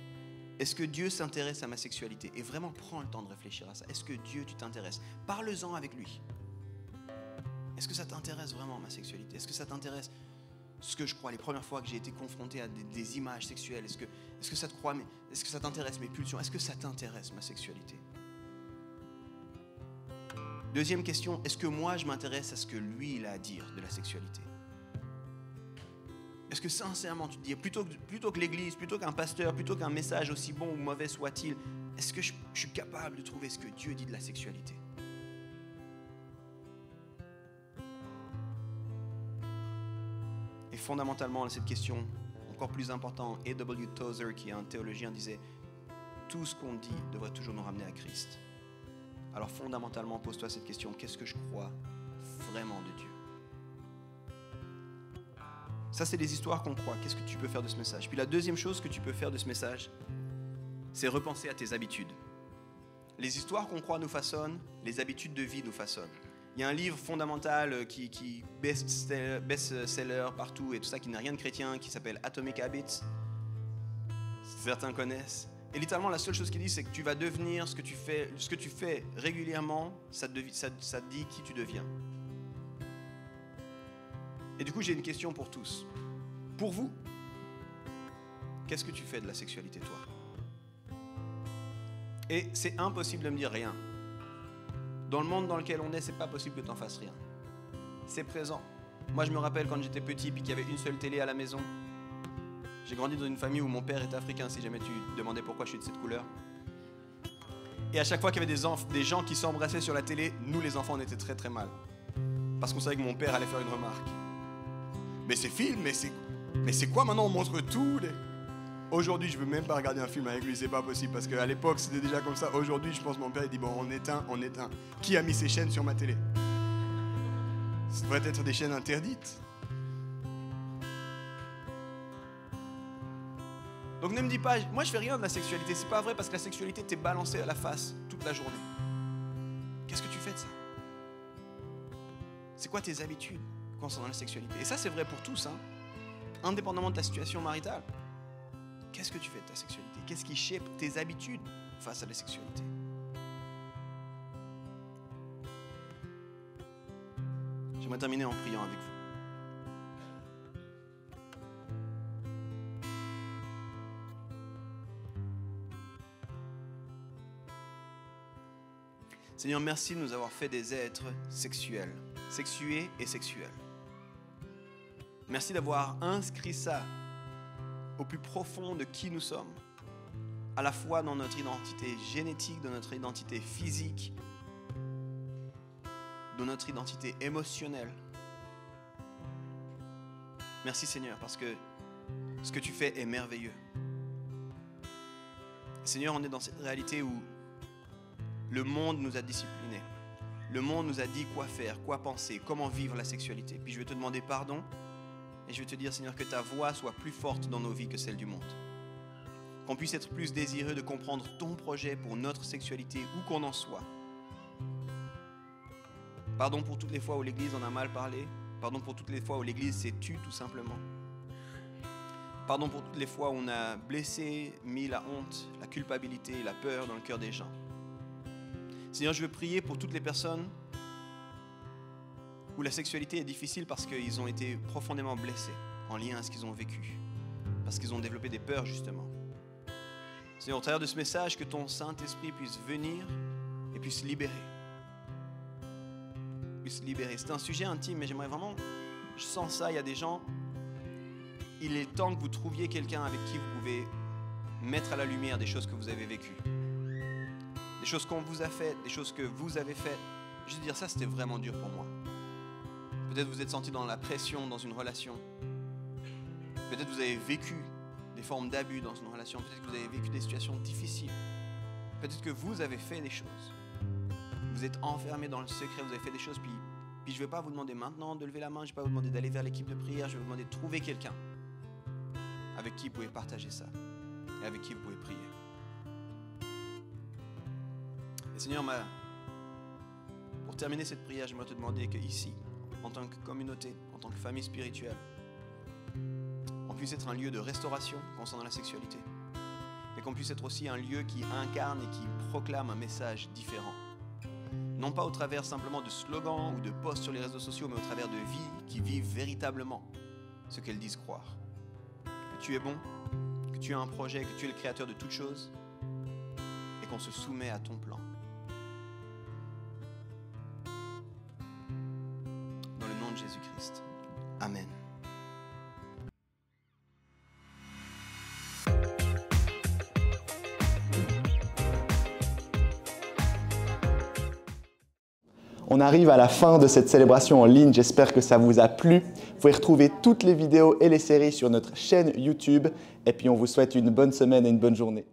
Est-ce que Dieu s'intéresse à ma sexualité? Et vraiment, prends le temps de réfléchir à ça. Est-ce que Dieu, tu t'intéresses? Parle-en avec lui. Est-ce que ça t'intéresse vraiment, ma sexualité? Est-ce que ça t'intéresse ce que je crois, les premières fois que j'ai été confronté à des images sexuelles? Est-ce que ça te croit, est-ce que ça t'intéresse mes pulsions? Est-ce que ça t'intéresse ma sexualité? Deuxième question, est-ce que moi je m'intéresse à ce que lui il a à dire de la sexualité? Est-ce que sincèrement tu te dis, plutôt que l'église, plutôt qu'un pasteur, plutôt qu'un message aussi bon ou mauvais soit-il, est-ce que je suis capable de trouver ce que Dieu dit de la sexualité? Et fondamentalement, cette question, encore plus importante, A.W. Tozer, qui est un théologien, disait « Tout ce qu'on dit devrait toujours nous ramener à Christ ». Alors fondamentalement, pose-toi cette question, qu'est-ce que je crois vraiment de Dieu? Ça, c'est des histoires qu'on croit. Qu'est-ce que tu peux faire de ce message? Puis la deuxième chose que tu peux faire de ce message, c'est repenser à tes habitudes. Les histoires qu'on croit nous façonnent, les habitudes de vie nous façonnent. Il y a un livre fondamental qui best-seller partout et tout ça, qui n'a rien de chrétien, qui s'appelle Atomic Habits. Certains connaissent. Et littéralement, la seule chose qu'il dit, c'est que tu vas devenir ce que tu fais régulièrement, ça te dit qui tu deviens. Et du coup, j'ai une question pour tous. Pour vous, qu'est-ce que tu fais de la sexualité, toi? Et c'est impossible de me dire rien. Dans le monde dans lequel on est, c'est pas possible que tu n'en fasses rien. C'est présent. Moi, je me rappelle quand j'étais petit puis qu'il y avait une seule télé à la maison. J'ai grandi dans une famille où mon père est africain, si jamais tu te demandais pourquoi je suis de cette couleur. Et à chaque fois qu'il y avait des gens qui s'embrassaient sur la télé, nous les enfants, on était très très mal. Parce qu'on savait que mon père allait faire une remarque. Mais ces films, mais c'est quoi maintenant, on montre tout Aujourd'hui, je veux même pas regarder un film avec lui, c'est pas possible, parce qu'à l'époque, c'était déjà comme ça. Aujourd'hui, je pense que mon père, il dit, bon, on éteint. Qui a mis ces chaînes sur ma télé? Ça devrait être des chaînes interdites. Donc ne me dis pas, moi je fais rien de la sexualité, c'est pas vrai, parce que la sexualité t'est balancée à la face toute la journée. Qu'est-ce que tu fais de ça? C'est quoi tes habitudes concernant la sexualité? Et ça c'est vrai pour tous, hein, indépendamment de ta situation maritale. Qu'est-ce que tu fais de ta sexualité? Qu'est-ce qui shape tes habitudes face à la sexualité? J'aimerais terminer en priant avec vous. Seigneur, merci de nous avoir fait des êtres sexuels, sexués et sexuels. Merci d'avoir inscrit ça au plus profond de qui nous sommes, à la fois dans notre identité génétique, dans notre identité physique, dans notre identité émotionnelle. Merci Seigneur, parce que ce que tu fais est merveilleux. Seigneur, on est dans cette réalité où le monde nous a disciplinés. Le monde nous a dit quoi faire, quoi penser, comment vivre la sexualité. Puis je vais te demander pardon et je vais te dire, Seigneur, que ta voix soit plus forte dans nos vies que celle du monde. Qu'on puisse être plus désireux de comprendre ton projet pour notre sexualité, où qu'on en soit. Pardon pour toutes les fois où l'Église en a mal parlé. Pardon pour toutes les fois où l'Église s'est tue tout simplement. Pardon pour toutes les fois où on a blessé, mis la honte, la culpabilité, la peur dans le cœur des gens. Seigneur, je veux prier pour toutes les personnes où la sexualité est difficile parce qu'ils ont été profondément blessés en lien à ce qu'ils ont vécu, parce qu'ils ont développé des peurs justement. Seigneur, au travers de ce message, que ton Saint-Esprit puisse venir et puisse libérer. C'est un sujet intime, mais j'aimerais vraiment, je sens ça, il y a des gens, il est temps que vous trouviez quelqu'un avec qui vous pouvez mettre à la lumière des choses que vous avez vécues. Des choses qu'on vous a faites, des choses que vous avez faites. Je veux dire, ça c'était vraiment dur pour moi. Peut-être vous êtes senti dans la pression dans une relation. Peut-être vous avez vécu des formes d'abus dans une relation. Peut-être que vous avez vécu des situations difficiles. Peut-être que vous avez fait des choses. Vous êtes enfermé dans le secret, vous avez fait des choses. Puis je ne vais pas vous demander maintenant de lever la main, je ne vais pas vous demander d'aller vers l'équipe de prière. Je vais vous demander de trouver quelqu'un avec qui vous pouvez partager ça et avec qui vous pouvez prier. Et Seigneur, pour terminer cette prière, j'aimerais te demander qu'ici, en tant que communauté, en tant que famille spirituelle, on puisse être un lieu de restauration concernant la sexualité, mais qu'on puisse être aussi un lieu qui incarne et qui proclame un message différent. Non pas au travers simplement de slogans ou de posts sur les réseaux sociaux, mais au travers de vies qui vivent véritablement ce qu'elles disent croire. Que tu es bon, que tu as un projet, que tu es le créateur de toutes choses et qu'on se soumet à ton plan. Dans le nom de Jésus-Christ. Amen. On arrive à la fin de cette célébration en ligne, j'espère que ça vous a plu. Vous pouvez retrouver toutes les vidéos et les séries sur notre chaîne YouTube. Et puis on vous souhaite une bonne semaine et une bonne journée.